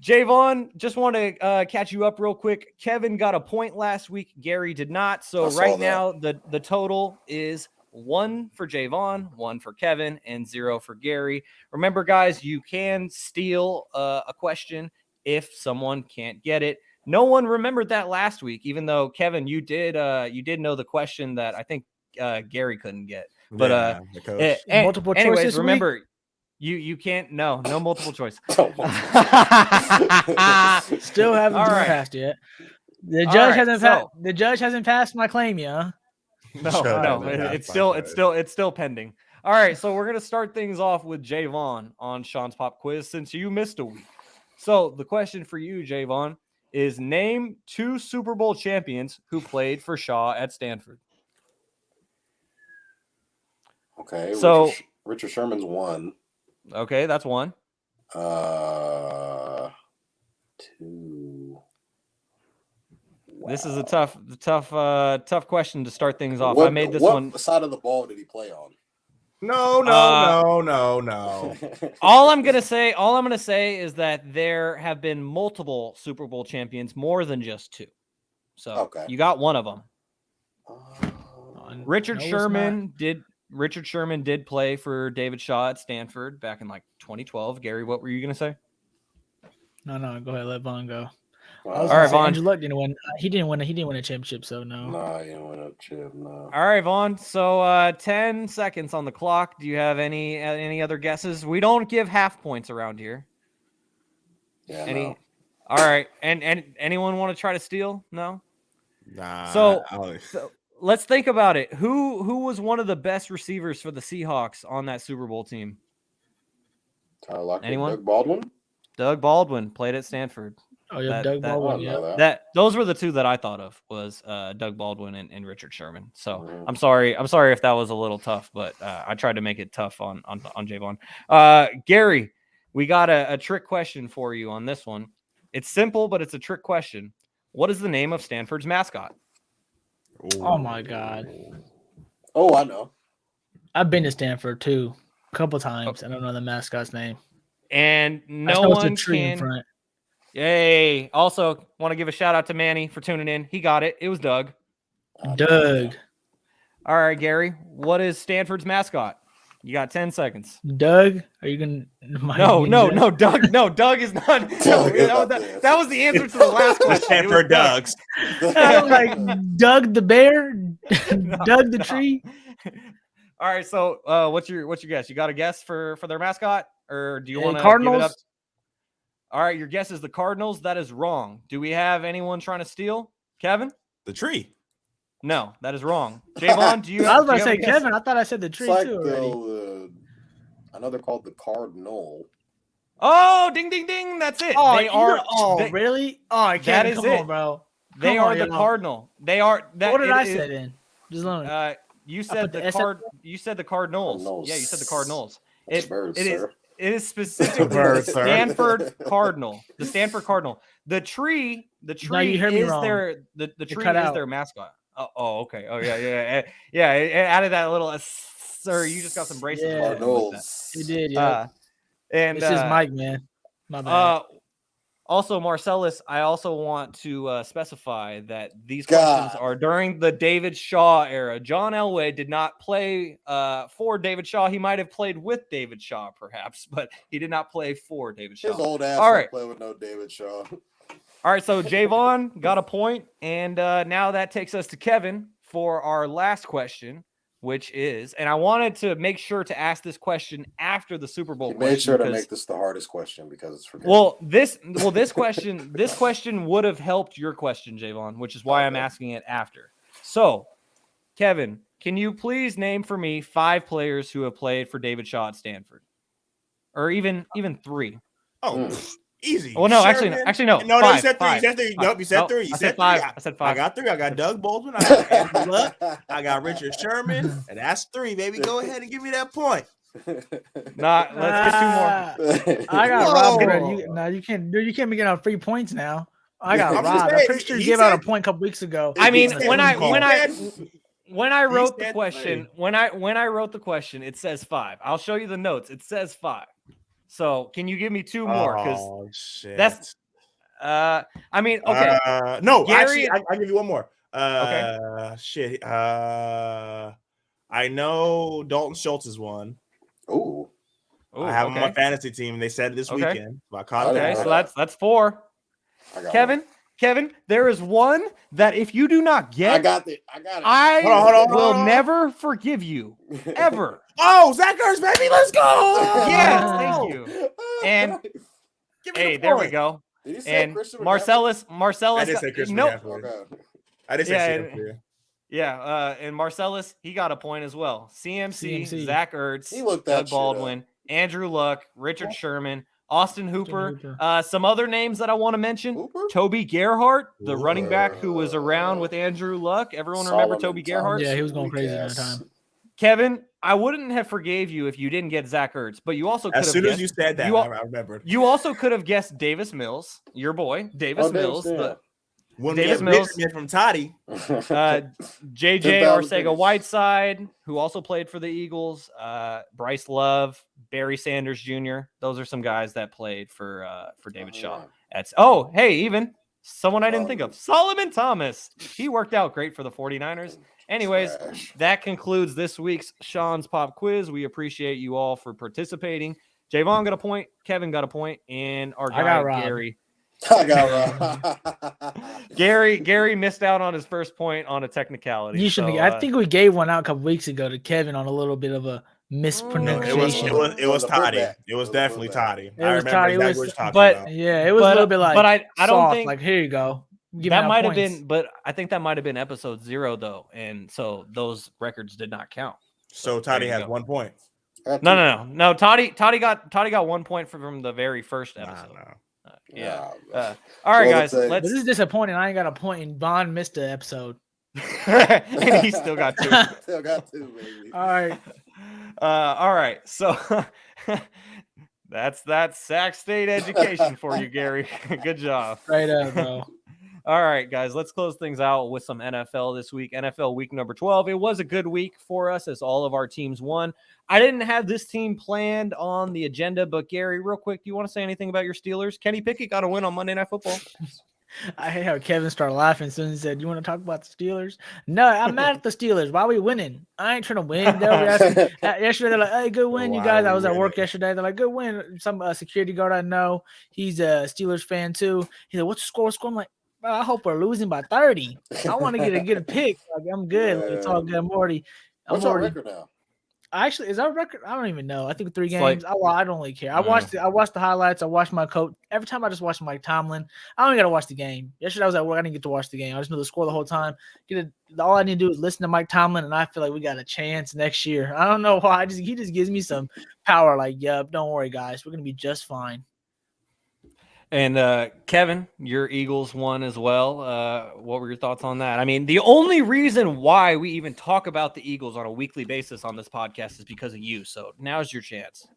Jaevon, just want to catch you up real quick. Kevin got a point last week. Gary did not. So right now, the total is 1 for Jaevon, 1 for Kevin, and 0 for Gary. Remember, guys, you can steal a question if someone can't get it. No one remembered that last week, even though Kevin, you did know the question that I think Gary couldn't get. But multiple choice. Anyways, remember, you can't no multiple choice. Still haven't passed yet. The judge hasn't passed my claim yet. No, it's still pending. All right, so we're gonna start things off with Jaevon on Shaun's Pop Quiz since you missed a week. So the question for you, Jaevon, is name 2 Super Bowl champions who played for Shaw at Stanford. Okay. So Richard Sherman's one. okay, that's one. 2. This is a tough question to start things off. What, I made this what one. side of the ball did he play on? No. All I'm gonna say is that there have been multiple Super Bowl champions, more than just 2. So Okay. you got one of them. Richard No, it's Sherman did play for David Shaw at Stanford back in like 2012. Gary, what were you gonna say? No, go ahead. Let Vaughn go. I was All gonna right, say Vaughn. Andrew Luck didn't win. He didn't win a championship, so no. No, he didn't win a chip. No. All right, Vaughn. So 10 seconds on the clock. Do you have any other guesses? We don't give half points around here. Yeah. Any? No. All right. And anyone want to try to steal? No. Nah. So let's think about it. Who was one of the best receivers for the Seahawks on that Super Bowl team? Tyler Lockett, Anyone? Doug Baldwin. Doug Baldwin played at Stanford. Oh yeah, That- Doug that- Baldwin. I Yeah. don't know that. Those were the 2 that I thought of was Doug Baldwin and Richard Sherman. So Mhm. I'm sorry if that was a little tough, but I tried to make it tough on Jaevon. Gary, we got a trick question for you on this one. It's simple, but it's a trick question. What is the name of Stanford's mascot? Oh my God. Oh, I know. I've been to Stanford too, a couple times. I don't know the mascot's name. And I no know it's a one tree in can. front. Yay! Also, want to give a shout out to Manny for tuning in. He got it. It was Doug. Doug. All right, Gary. What is Stanford's mascot? You got 10 seconds. Doug, are you gonna? No, Doug. No, Doug is not. Doug is not the That was the answer to the last The question. It was Stanford Ducks. I was like Doug the bear, Doug the tree. All right, so what's your guess? You got a guess for their mascot, or do you want to give it up? Cardinals. All right, your guess is the Cardinals. That is wrong. Do we have anyone trying to steal? Kevin? The tree. No, that is wrong. Jaevon, do you? I was about do to you say have a guess? Kevin. I thought I said the It's tree like too already. I know they're called the Cardinal. Oh, ding, ding, ding! That's it. Oh, they are. they, really? Oh, That is come it. on, bro. they Come are on, the y'all. Cardinal. They are. That, What did it I is- say then? Just let me. You put said the the S card. You said the Cardinals. Cardinals. Yeah, you said the Cardinals. That's a bird, it is. sir. It is specifically Bird, the sir. Stanford Cardinal. The Stanford Cardinal. The tree. The tree you heard me is wrong. the tree cut is out. their mascot. Oh, okay. Oh, yeah. It added that little. Sir, you just got some braces. Yeah. with that. Cardinals. You did, yeah. And This is Mike, man. My bad. Also, Marcellus, I also want to specify that these questions are during the David Shaw era. John Elway did not play for David Shaw. He might have played with David Shaw, perhaps, but he did not play for David Shaw. His old ass All don't right. play with no David Shaw. All right, so Jaevon got a point, and now that takes us to Kevin for our last question, which is, and I wanted to make sure to ask this question after the Super Bowl He question. made sure to because- make this the hardest question because it's forgetting. Well, this question would have helped your question, Jaevon, which is why I'm Okay. asking it after. So, Kevin, can you please name for me 5 players who have played for David Shaw at Stanford, or even 3? Oh, easy. Well, no, Sherman. actually, no. No, five, you said 3. five. You said 3. Nope, you said 3. You I said said 5. 3. I said I 5. got 3. I got Doug Baldwin. I got Andrew Luck. I got Richard Sherman. And that's 3, baby. Go ahead and give me that point. Nah, let's get 2 more. I got Whoa. robbed. You can't. Dude, you can't be getting out free points now. I got I'm just robbed. I'm saying, pretty sure you he gave out a said- point a couple weeks ago. I mean, He when I said- wrote the said question, when I wrote the question, it says 5. I'll show you the notes. It says 5. So can you give me 2 more? Because Oh, shit. that's I mean, okay. No, Gary- actually, I'll give you one more. Okay. Shit. I know Dalton Schultz is one. Ooh. Ooh, I have him on my okay. fantasy team. They said this Okay. weekend. So I caught him. Okay, Yeah. so that's 4. I got Kevin, there is one that if you do not one. get, I got it. I Hold on. will never forgive you ever. Oh, Zach Ertz, baby, let's go! Yes, thank you. And Give me hey, the there we point. go. Did he say And Christian Marcellus, I did say Christian no, McCaffrey. McCaffrey? Okay. I did say Yeah, CM for you. yeah, and Marcellus, he got a point as well. CMC. CMC. Zach Ertz, He looked that Doug shit Baldwin, Andrew Luck, Richard What? Sherman, Austin Hooper. Some other names that I want to mention. Toby Gerhart, the running back who was around with Andrew Luck. Everyone remember Toby Gerhart? Yeah, he was going crazy that time. Kevin, I wouldn't have forgave you if you didn't get Zach Ertz, but you also could have as soon guessed, as you said that, I remembered. You also could have guessed Davis Mills, your boy, Davis Mills. Davis Mills from Toddy. JJ Arcega-Whiteside, who also played for the Eagles. Bryce Love, Barry Sanders Jr. Those are some guys that played for David Shaw. Even someone I didn't think of, Solomon Thomas. He worked out great for the 49ers. Anyways, that concludes this week's Shaun's Pop Quiz. We appreciate you all for participating. Jaevon got a point, Kevin got a point, and our guy Garry. I got Rob. Garry missed out on his first point on a technicality. You shouldn't. I think we gave one out a couple weeks ago to Kevin on a little bit of a mispronunciation. It was Toddy. It was definitely Toddy. It was Toddy. It was a little bit like. But I don't think like here you go. That might have been, but I think that might have been episode 0 though, and so those records did not count. So Toddy has 1 point. No. Toddy got 1 point from the very first episode. All right, guys. This is disappointing. I ain't got a point, and Bond missed the episode, and he still got 2. Still got 2, baby. All right. So that's Sac State education for you, Garry. Good job. Right up, bro. All right, guys, let's close things out with some NFL this week. NFL week number 12. It was a good week for us as all of our teams won. I didn't have this team planned on the agenda, but Garry, real quick, do you want to say anything about your Steelers? Kenny Pickett got a win on Monday Night Football. I hate how Kevin started laughing as soon as he said, "You want to talk about the Steelers?" No, I'm mad at the Steelers. Why are we winning? I ain't trying to win. Yesterday, they're like, "Hey, good win, you guys." I was at work yesterday. They're like, "Good win." Some security guard I know, he's a Steelers fan too. He said, "What's the score?" I'm like, "Bro, I hope we're losing by 30. I want to get a pick. Like, I'm good. Like, it's all good. I'm already. What's our record now? Actually, is our record? I don't even know. I think 3 games. I don't really care. I watched the highlights. I watched my coach. Every time I just watch Mike Tomlin. I don't even got to watch the game. Yesterday I was at work. I didn't get to watch the game. I just knew the score the whole time. All I need to do is listen to Mike Tomlin, and I feel like we got a chance next year. I don't know why. He just gives me some power. Like, yep, don't worry, guys. We're gonna be just fine. And Kevin, your Eagles won as well. What were your thoughts on that? I mean, the only reason why we even talk about the Eagles on a weekly basis on this podcast is because of you. So now's your chance.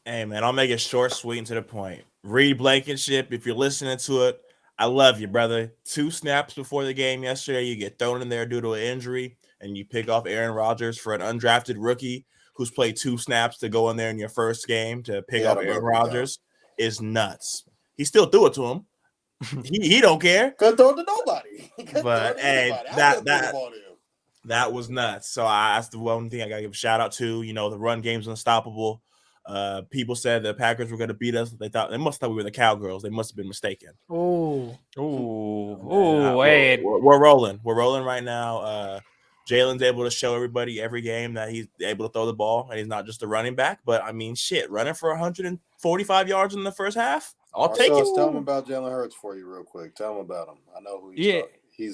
Hey, man, I'll make it short, sweet, and to the point. Reed Blankenship, if you're listening to it, I love you, brother. 2 snaps before the game yesterday, you get thrown in there due to an injury, and you pick off Aaron Rodgers for an undrafted rookie who's played 2 snaps to go in there in your first game to pick off Aaron Rodgers is nuts. He still threw it to him. He don't care. Couldn't throw it to nobody. But hey, that was nuts. So that's the one thing I gotta give a shout out to. You know, the run game's unstoppable. People said the Packers were gonna beat us. They must have thought we were the Cowgirls. They must have been mistaken. Wait. We're rolling. We're rolling right now. Jalen's able to show everybody every game that he's able to throw the ball, and he's not just a running back. But I mean, running for 145 yards in the first half. I'll take it. Tell him about Jalen Hurts for you real quick. Tell him about him. I know who he's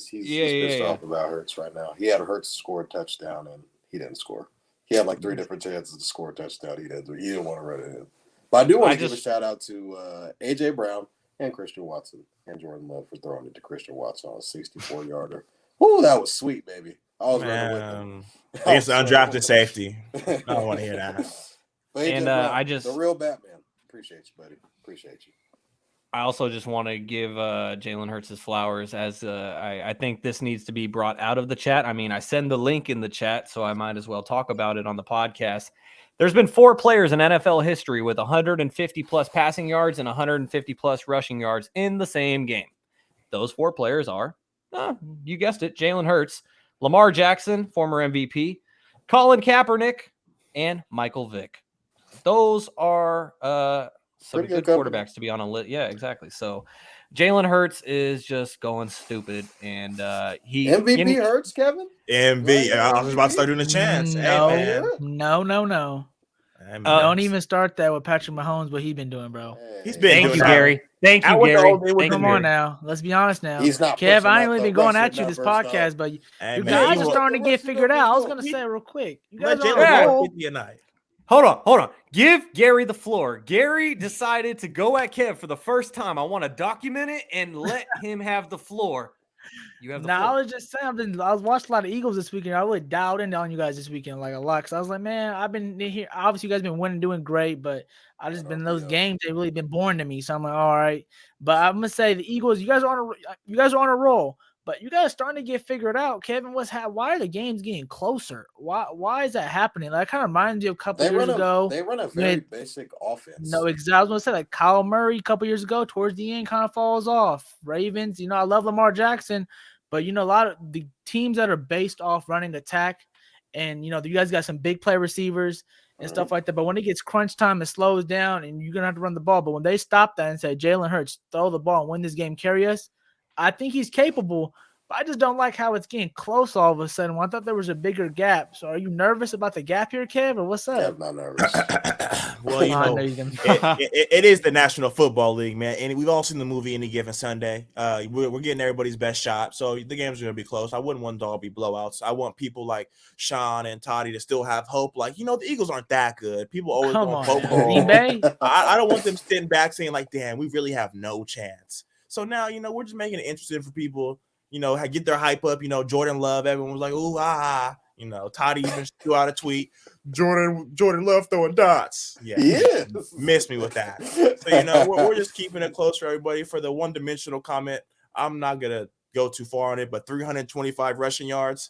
pissed off about Hurts right now. He had Hurts score a touchdown and he didn't score. He had like 3 different chances to score a touchdown. He didn't want to run it in. But I do want to give a shout out to AJ Brown and Christian Watson and Jordan Love for throwing it to Christian Watson on a 64-yarder. Oh, that was sweet, baby. I was running with him. It's undrafted safety. I don't want to hear that. But AJ Brown, the real Batman. Appreciate you, buddy. Appreciate you. I also just want to give Jalen Hurts his flowers as I think this needs to be brought out of the chat. I mean, I send the link in the chat, so I might as well talk about it on the podcast. There's been 4 players in NFL history with 150-plus passing yards and 150-plus rushing yards in the same game. Those 4 players are, you guessed it, Jalen Hurts, Lamar Jackson, former MVP, Colin Kaepernick, and Michael Vick. Those are some good quarterbacks to be on a list. Yeah, exactly. So Jalen Hurts is just going stupid, and he MVP Hurts, Kevin. MVP. I was about to start doing a chance. No. Hey, don't even start that with Patrick Mahomes. What he's been doing, bro. He's been. Thank you, Garry. Thank you, Garry. Come on now. Let's be honest now. He's not Kev, I ain't really been going at you this podcast, but you guys are starting to get figured out. I was gonna say real quick. You guys are 50 a night. Hold on. Give Gary the floor. Gary decided to go at Kev for the first time. I want to document it and let him have the floor. You have the floor. I was just saying, I was watching a lot of Eagles this weekend. I really dialed in on you guys this weekend like a lot. Cause I was like, man, I've been here. Obviously, you guys been winning, doing great, but I just been those games. They really been boring to me. So I'm like, all right. But I'm gonna say the Eagles. You guys are on a roll. But you guys starting to get figured out. Kevin, why are the games getting closer? Why is that happening? Like, kind of reminds you of a couple years ago. They run a very basic offense. No, exactly. I was gonna say like Kyle Murray a couple years ago, towards the end, kind of falls off. Ravens, I love Lamar Jackson, but a lot of the teams that are based off running attack, and you guys got some big play receivers and stuff like that. But when it gets crunch time, it slows down, and you're gonna have to run the ball. But when they stop that and say Jalen Hurts, throw the ball and win this game, carry us, I think he's capable. But I just don't like how it's getting close all of a sudden. Well, I thought there was a bigger gap. So are you nervous about the gap here, Kev, or what's up? Kev, not nervous. Well, it is the National Football League, man. And we've all seen the movie Any Given Sunday. We're getting everybody's best shot. So the games are going to be close. I wouldn't want them to all be blowouts. I want people like Shaun and Toddy to still have hope. Like, the Eagles aren't that good. People always want hope. I don't want them sitting back saying like, damn, we really have no chance. So now, we're just making it interesting for people. Get their hype up. Jordan Love. Everyone was like, "Ooh, ah." Toddy even threw out a tweet. Jordan Love throwing dots. Yeah, missed me with that. So we're just keeping it close for everybody. For the one-dimensional comment, I'm not gonna go too far on it, but 325 rushing yards.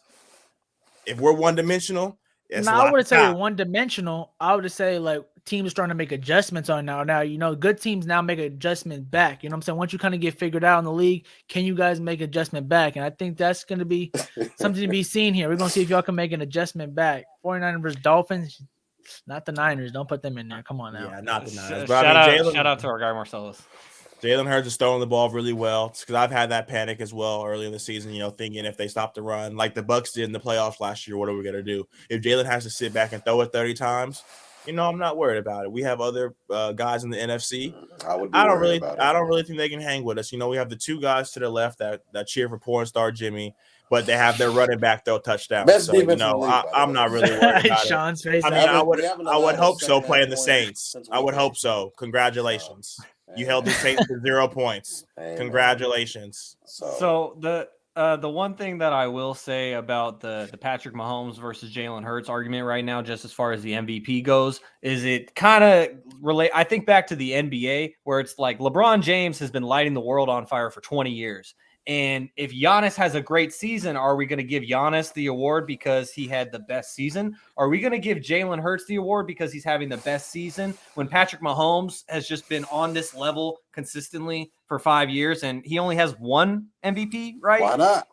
If we're one-dimensional, I wouldn't say one-dimensional. I would just say like teams are starting to make adjustments on now. Now, good teams now make adjustment back. You know what I'm saying? Once you kind of get figured out in the league, can you guys make adjustment back? And I think that's going to be something to be seen here. We're going to see if y'all can make an adjustment back. 49ers versus Dolphins, not the Niners. Don't put them in there. Come on now. Yeah, not the Niners. Shout out to our guy Marcellus. Jalen Hurts is throwing the ball really well because I've had that panic as well early in the season, thinking if they stop the run like the Bucs did in the playoffs last year, what are we going to do? If Jalen has to sit back and throw it 30 times, I'm not worried about it. We have other guys in the NFC. I don't really think they can hang with us. We have the two guys to the left that cheer for porn star Jimmy, but they have their running back throw touchdowns. Best so defense in the league, I'm not really worried about Sean's face. I mean, I would hope so playing the Saints. I would hope so. Congratulations. You held the Saints to 0 points. Congratulations. So the one thing that I will say about the Patrick Mahomes versus Jalen Hurts argument right now, just as far as the MVP goes, is it kind of relate. I think back to the NBA where it's like LeBron James has been lighting the world on fire for 20 years. And if Giannis has a great season, are we going to give Giannis the award because he had the best season? Are we going to give Jalen Hurts the award because he's having the best season when Patrick Mahomes has just been on this level consistently for 5 years and he only has one MVP, right? Why not?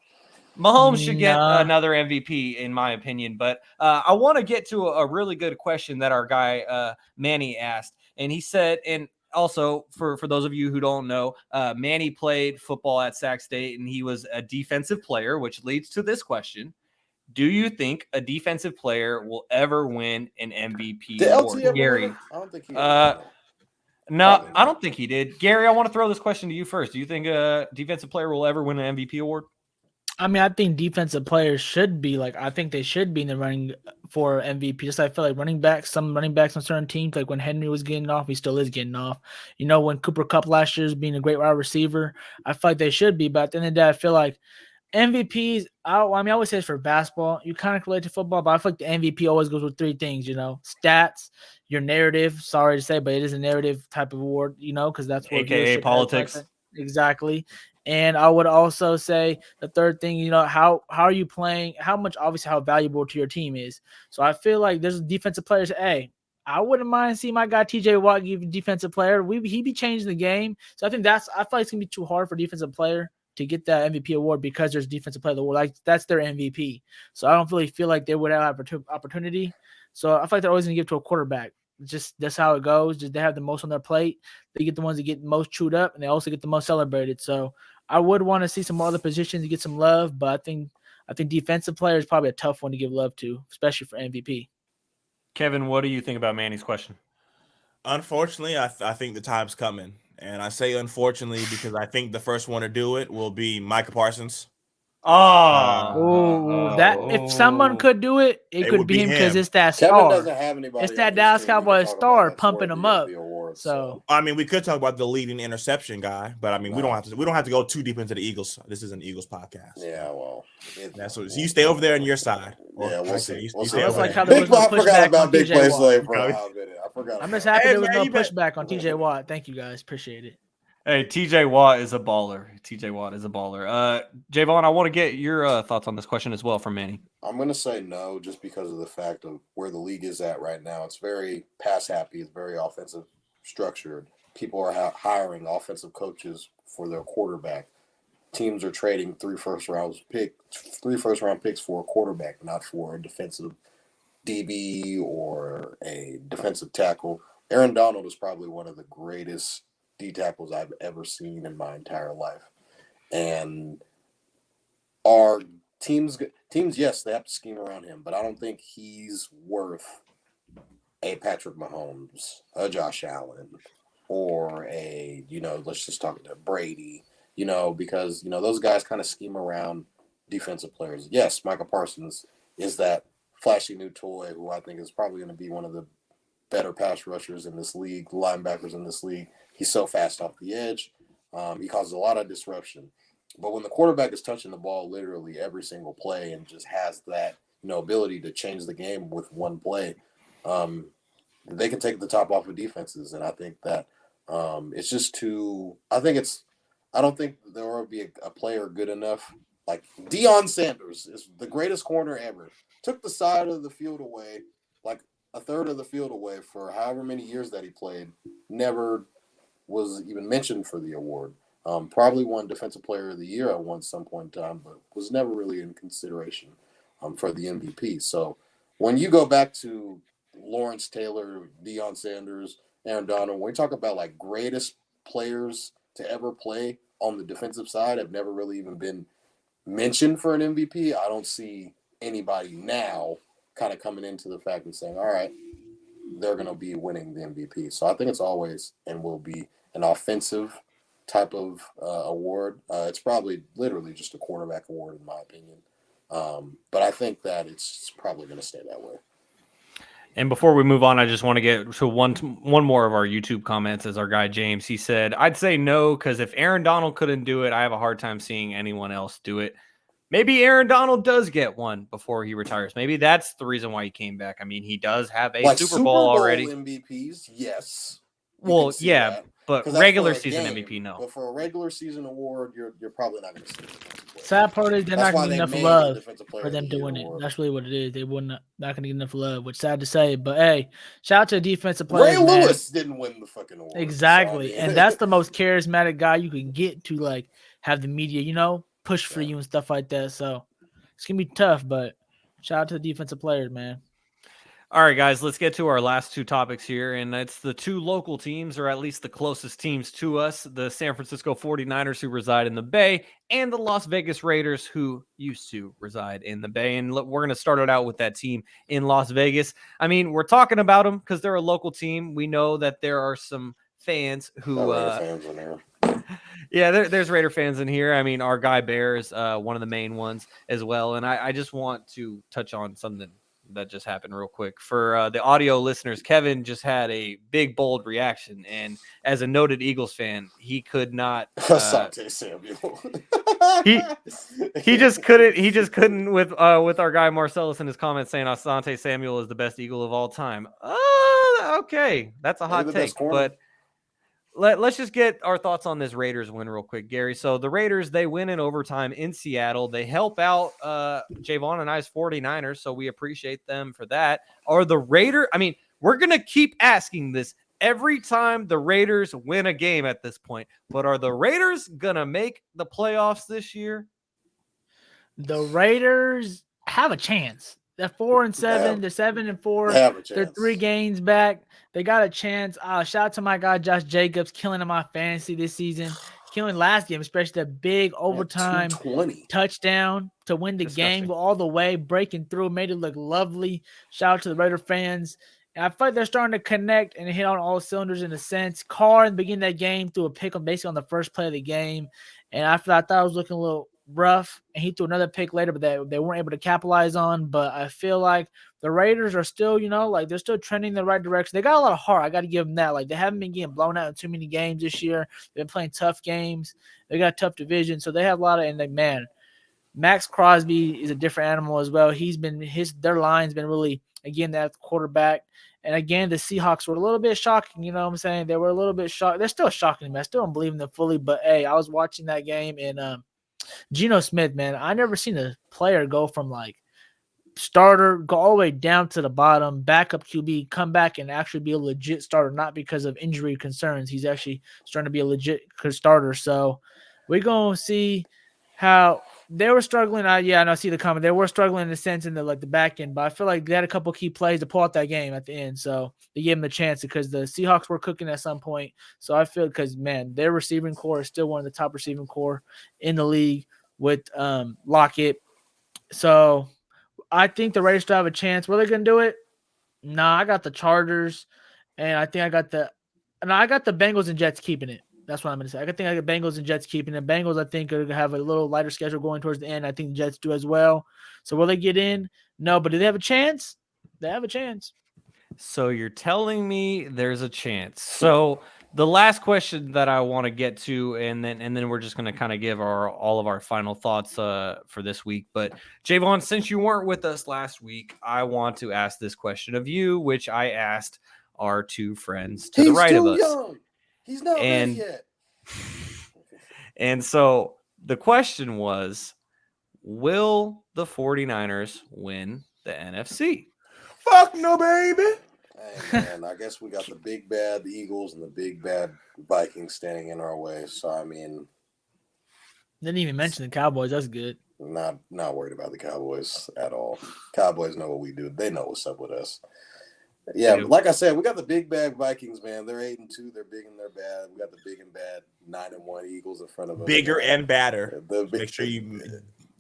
Mahomes should get another MVP, in my opinion. But I want to get to a really good question that our guy Manny asked. And he said, and also, for those of you who don't know, Manny played football at Sac State, and he was a defensive player, which leads to this question. Do you think a defensive player will ever win an MVP award? Gary? I don't think he No, I don't think he did. Gary, I want to throw this question to you first. Do you think a defensive player will ever win an MVP award? I mean, I think defensive players should be I think they should be in the running for MVP. Just I feel like some running backs on certain teams, like when Henry was getting off, he still is getting off. When Cooper Kupp last year is being a great wide receiver, I feel like they should be. But at the end of the day, I feel like MVPs, I always say it's for basketball. You kind of relate to football, but I feel like the MVP always goes with three things, stats, your narrative. Sorry to say, but it is a narrative type of award, because that's what AKA politics. Exactly. And I would also say the third thing, how are you playing? How much, obviously, how valuable to your team is. So I feel like there's defensive players. Hey, I wouldn't mind seeing my guy TJ Watt give defensive player. He be changing the game. So I think I feel like it's gonna be too hard for defensive player to get that MVP award because there's defensive player of the award. Like that's their MVP. So I don't really feel like they would have opportunity. So I feel like they're always gonna give to a quarterback. Just that's how it goes. Just they have the most on their plate. They get the ones that get most chewed up, and they also get the most celebrated. So I would want to see some other positions to get some love, but I think defensive player is probably a tough one to give love to, especially for MVP. Kevin, what do you think about Manny's question? Unfortunately, I think the time's coming. And I say unfortunately because I think the first one to do it will be Micah Parsons. Oh, That if someone could do it, it It could would be be him because him. it's that Kevin star. doesn't have anybody. It's on that his Dallas team we can Cowboys talk about star that's pumping worthy him of up. the award, So I mean, we could talk about the leading interception guy, but I mean, we don't have to go too deep into the Eagles. This is an Eagles podcast. yeah, well, That's what. So you stay over there on your side. Or yeah, we'll I say see. you We'll stay see. over like there. how there was no I forgot pushback about on Big TJ Play Watt. Slave for a hot minute. I forgot. I'm just about happy Hey, there was man, no you bet- pushback on TJ Watt. Thank you guys, appreciate it. Hey, TJ Watt is a baller. TJ Watt is a baller. Javon, I want to get your thoughts on this question as well from Manny. I'm going to say no just because of the fact of where the league is at right now. It's very pass happy. It's very offensive structured. People are hiring offensive coaches for their quarterback. Teams are trading 3 first-round picks for a quarterback, not for a defensive DB or a defensive tackle. Aaron Donald is probably one of the greatest D tackles I've ever seen in my entire life. And our teams, yes, they have to scheme around him, but I don't think he's worth a Patrick Mahomes, a Josh Allen, or let's just talk to Brady, because, those guys kind of scheme around defensive players. Yes, Michael Parsons is that flashy new toy who I think is probably going to be one of the better pass rushers in this league, linebackers in this league. He's so fast off the edge. He causes a lot of disruption. But when the quarterback is touching the ball literally every single play and just has that ability to change the game with one play, they can take the top off of defenses. And I think that it's just too – I don't think there will be a player good enough. Like Deion Sanders is the greatest corner ever. Took the side of the field away, like a third of the field away for however many years that he played. Never was even mentioned for the award. Probably won Defensive Player of the Year at some point in time, but was never really in consideration for the MVP. So when you go back to Lawrence Taylor, Deion Sanders, Aaron Donald, when we talk about like greatest players to ever play on the defensive side, have never really even been mentioned for an MVP. I don't see anybody now kind of coming into the fact and saying, all right, they're going to be winning the MVP. So I think it's always and will be an offensive type of award. It's probably literally just a quarterback award in my opinion. But I think that it's probably going to stay that way. And before we move on, I just want to get to one more of our YouTube comments as our guy James. He said, I'd say no, because if Aaron Donald couldn't do it, I have a hard time seeing anyone else do it. Maybe Aaron Donald does get one before he retires. Maybe that's the reason why he came back. I mean, he does have a Super Bowl already. MVPs, yes. Well, yeah, but regular season MVP, no. But for a regular season award, you're probably not going to see it. Sad part is they're not going to get enough love for them doing it. That's really what it is. They not going to get enough love, which is sad to say. But hey, shout out to the defensive players. Ray Lewis didn't win the fucking award. Exactly, so, and that's the most charismatic guy you can get to like have the media, push for you and stuff like that. So it's gonna be tough, but shout out to the defensive players, man. All right, guys, let's get to our last two topics here, and it's the two local teams, or at least the closest teams to us, the San Francisco 49ers, who reside in the Bay, and the Las Vegas Raiders, who used to reside in the Bay. And we're going to start it out with that team in Las Vegas. I mean, we're talking about them because they're a local team. We know that there are some fans who fans in there. Yeah, there's Raider fans in here. I mean, our guy Bear is one of the main ones as well. And I just want to touch on something that just happened real quick. For the audio listeners, Kevin just had a big, bold reaction. And as a noted Eagles fan, he could not. Asante Samuel. he just couldn't with our guy Marcellus in his comments saying Asante Samuel is the best Eagle of all time. Okay. That's a hot take. But let's just get our thoughts on this Raiders win real quick, Gary. So the Raiders, they win in overtime in Seattle. They help out Jaevon and I's 49ers, so we appreciate them for that. Are the Raiders – I mean, we're going to keep asking this every time the Raiders win a game at this point, but are the Raiders going to make the playoffs this year? The Raiders have a chance. They're 4-7. They're 7-4. They're 3 games back. They got a chance. Shout out to my guy Josh Jacobs, killing in my fantasy this season, killing last game, especially that big overtime touchdown to win the game all the way, breaking through, made it look lovely. Shout out to the Raider fans. And I feel like they're starting to connect and hit on all cylinders in a sense. Carr in the beginning of that game threw a pick basically on the first play of the game, and I thought it was looking a little rough, and he threw another pick later, but they weren't able to capitalize on. But I feel like the Raiders are still, like they're still trending in the right direction. They got a lot of heart. I got to give them that. Like they haven't been getting blown out in too many games this year. They've been playing tough games. They got a tough division, so they have a lot of. And man, Max Crosby is a different animal as well. Their line's been really, again, that quarterback. And again, the Seahawks were a little bit shocking. You know what I'm saying? They were a little bit shocked. They're still shocking me. I still don't believe in them fully. But hey, I was watching that game, and Geno Smith, man, I never seen a player go from like starter, go all the way down to the bottom, backup QB, come back and actually be a legit starter, not because of injury concerns. He's actually starting to be a legit starter. So we're going to see how they were struggling. I see the comment. They were struggling in the sense in the back end, but I feel like they had a couple key plays to pull out that game at the end. So they gave them the chance because the Seahawks were cooking at some point. So I feel because, man, their receiving core is still one of the top receiving core in the league with Lockett. So I think the Raiders still have a chance. Were they going to do it? Nah, I got the Chargers, and I think I got the Bengals and Jets keeping it. That's what I'm going to say. I got Bengals and Jets keeping it. Bengals, I think, are going to have a little lighter schedule going towards the end. I think the Jets do as well. So will they get in? No, but do they have a chance? They have a chance. So you're telling me there's a chance. So the last question that I want to get to, and then we're just going to kind of give all of our final thoughts for this week. But Jaevon, since you weren't with us last week, I want to ask this question of you, which I asked our two friends to the right of us. Young. He's not ready yet. And so the question was, will the 49ers win the NFC? Fuck no, baby. Hey, man, I guess we got the big bad Eagles and the big bad Vikings standing in our way. So, I mean. Didn't even mention the Cowboys. That's good. Not worried about the Cowboys at all. Cowboys know what we do. They know what's up with us. Yeah, like I said, we got the big bad Vikings, man. They're 8-2. They're big and they're bad. We got the big and bad 9-1 Eagles in front of us. Bigger and badder. Make sure you.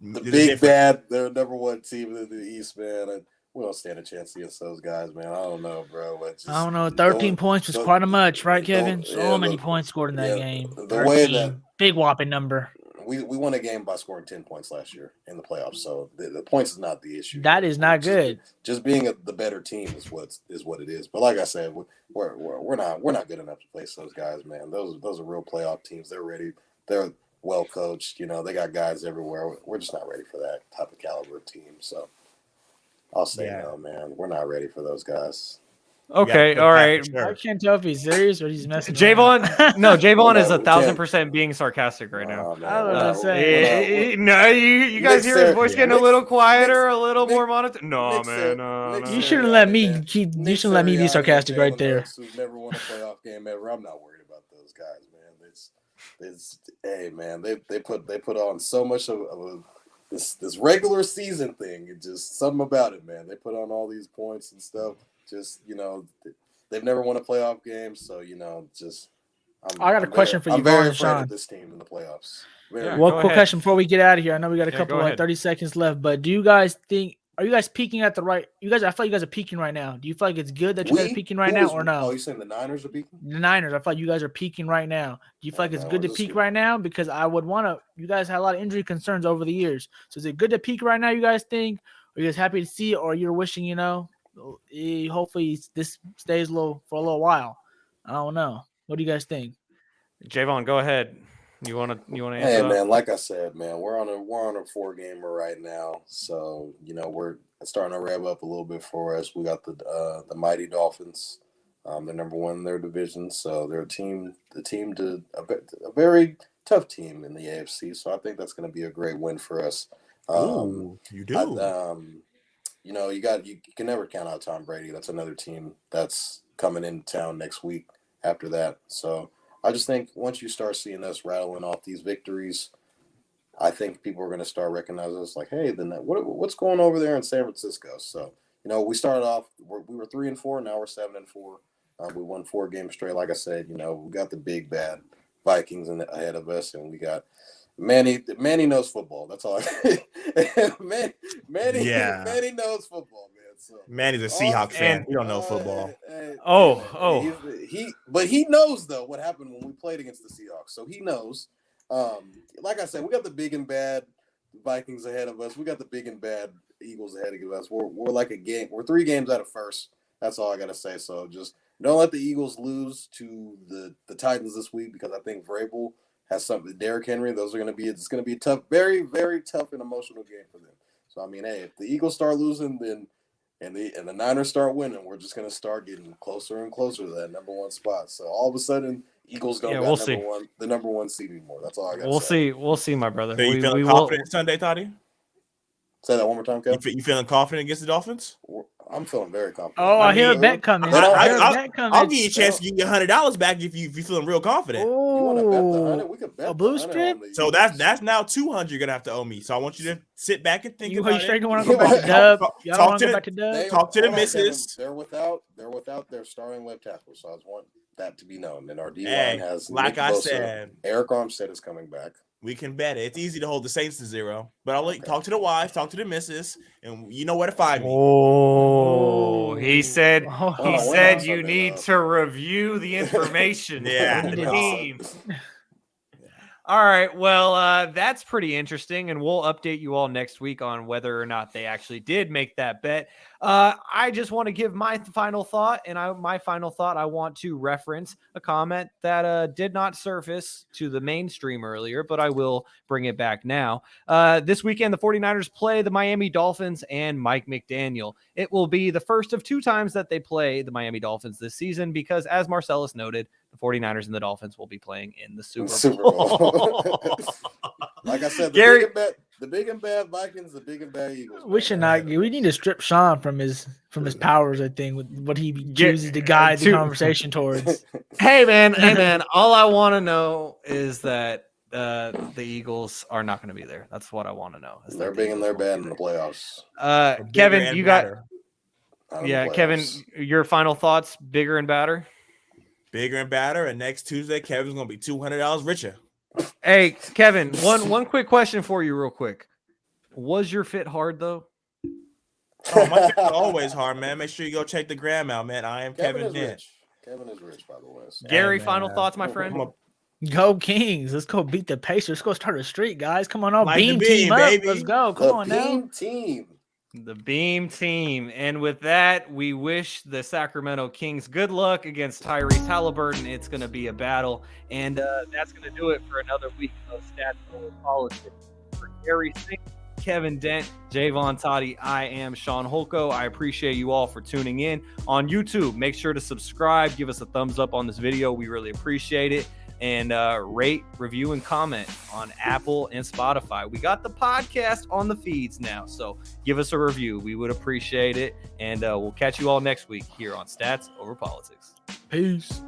The big bad. They're number one team in the East, man. We don't stand a chance against those guys, man. I don't know, bro. I don't know. 13 points was quite a much, right, Kevin? So many points scored in that game. The way that big whopping number. We won a game by scoring 10 points last year in the playoffs, so the points is not the issue. That is not good. Just being the better team is what it is. But like I said, we're not good enough to face those guys, man. Those are real playoff teams. They're ready. They're well coached. They got guys everywhere. We're just not ready for that type of caliber team. So I'll say no, man. We're not ready for those guys. Okay, all right. I can't tell if he's serious or he's messing. Jaevon is 1,000% being sarcastic right now. I was gonna say. No, you guys hear his voice getting a little quieter, a little more monotone. No, man. No. You shouldn't let me be sarcastic right there. Who's never won a playoff game ever? I'm not worried about those guys, man. Hey, man. They put on so much of this regular season thing. It's just something about it, man. They put on all these points and stuff. Just, they've never won a playoff game, so, I got a question for you, I'm very afraid of this team in the playoffs. Quick question before we get out of here. I know we got a couple 30 seconds left, but do you guys think, are you guys peaking at the right? I feel like you guys are peaking right now. Do you feel like it's good that you guys are peaking right now or no? Oh, you saying the Niners are peaking? The Niners. I feel like you guys are peaking right now. Do you feel like it's good to peak right now? Because I would want to, you guys had a lot of injury concerns over the years. So is it good to peak right now, you guys think? Are you guys happy to see it, or you're wishing, hopefully this stays low for a little while? I don't know. What do you guys think? Jaevon, go ahead. You want to answer? Hey, man, like I said, man, we're on a 4-gamer right now, so we're starting to rev up a little bit for us. We got the mighty Dolphins. They're number one in their division, so they're a very tough team in the AFC. So I think that's going to be a great win for us. You do. You can never count out Tom Brady. That's another team that's coming into town next week after that. So I just think once you start seeing us rattling off these victories, I think people are going to start recognizing us like, hey, then what's going over there in San Francisco? So, we started off, we were 3-4, now we're 7-4. We won 4 games straight. Like I said, we got the big bad Vikings ahead of us, and we got Manny knows football. That's all. Manny knows football, man. So Manny's a Seahawks fan. He don't know football. But he knows though what happened when we played against the Seahawks. So he knows. Like I said, we got the big and bad Vikings ahead of us. We got the big and bad Eagles ahead of us. We're like a game. We're 3 games out of first. That's all I gotta say. So just don't let the Eagles lose to the Titans this week, because I think Vrabel has something. Derrick Henry. It's gonna be a tough, very, very tough and emotional game for them. So I mean, hey, if the Eagles start losing, then and the Niners start winning, we're just gonna start getting closer and closer to that number 1 spot. So all of a sudden, Eagles don't got the number one seed anymore. That's all I got. We'll see, my brother. So you feeling confident Sunday, Toddy? Say that one more time, Kev. You feeling confident against the Dolphins? I'm feeling very confident. Oh, I hear a bet coming. I'll give you a chance to get your $100 back if you feeling real confident. You want to bet the 100? We could bet a blue strip. So that's now $200 you're gonna have to owe me. So I want you to sit back and think about it. You want to go back to Dub? Talk to the missus. They're without their starting left tackle, so I just want that to be known. And our D line has, like I said, Eric Armstead is coming back. We can bet it. It's easy to hold the Saints to 0, but I'll let you talk to the wives, talk to the missus, and you know where to find me. Oh, he said you need to review the information. Yeah. The team. All right. Well, that's pretty interesting, and we'll update you all next week on whether or not they actually did make that bet. I just want to give my final thought, and my final thought, I want to reference a comment that did not surface to the mainstream earlier, but I will bring it back now. This weekend, the 49ers play the Miami Dolphins and Mike McDaniel. It will be the first of 2 times that they play the Miami Dolphins this season because, as Marcellus noted, the 49ers and the Dolphins will be playing in the Super Bowl. Like I said, Gary, the big and bad Vikings, the big and bad Eagles. We need to strip Shaun from his powers, I think, with what he chooses to guide the conversation towards. Hey man, all I want to know is that the Eagles are not going to be there. That's what I want to know. They're big and they're bad in the playoffs. Kevin, you got Kevin, your final thoughts, bigger and badder? Bigger and badder, and next Tuesday, Kevin's going to be $200 richer. Hey, Kevin, one quick question for you real quick. Was your fit hard, though? Oh, my fit is always hard, man. Make sure you go check the gram out, man. I am Kevin Dent. Kevin is rich, by the way. So. Gary, final thoughts, my friend? Go Kings. Let's go beat the Pacers. Let's go start a streak, guys. Come on, beam team up. Baby. Let's go. Come on now. The Beam Team. And with that, we wish the Sacramento Kings good luck against Tyrese Halliburton. It's going to be a battle. And that's going to do it for another week of Stats Over Politics. For Gary Singh, Kevin Dent, Jaevon Toddy, I am Shaun Holko. I appreciate you all for tuning in on YouTube. Make sure to subscribe. Give us a thumbs up on this video. We really appreciate it. And rate, review, and comment on Apple and Spotify. We got the podcast on the feeds now, so give us a review. We would appreciate it. And we'll catch you all next week here on Stats Over Politics. Peace.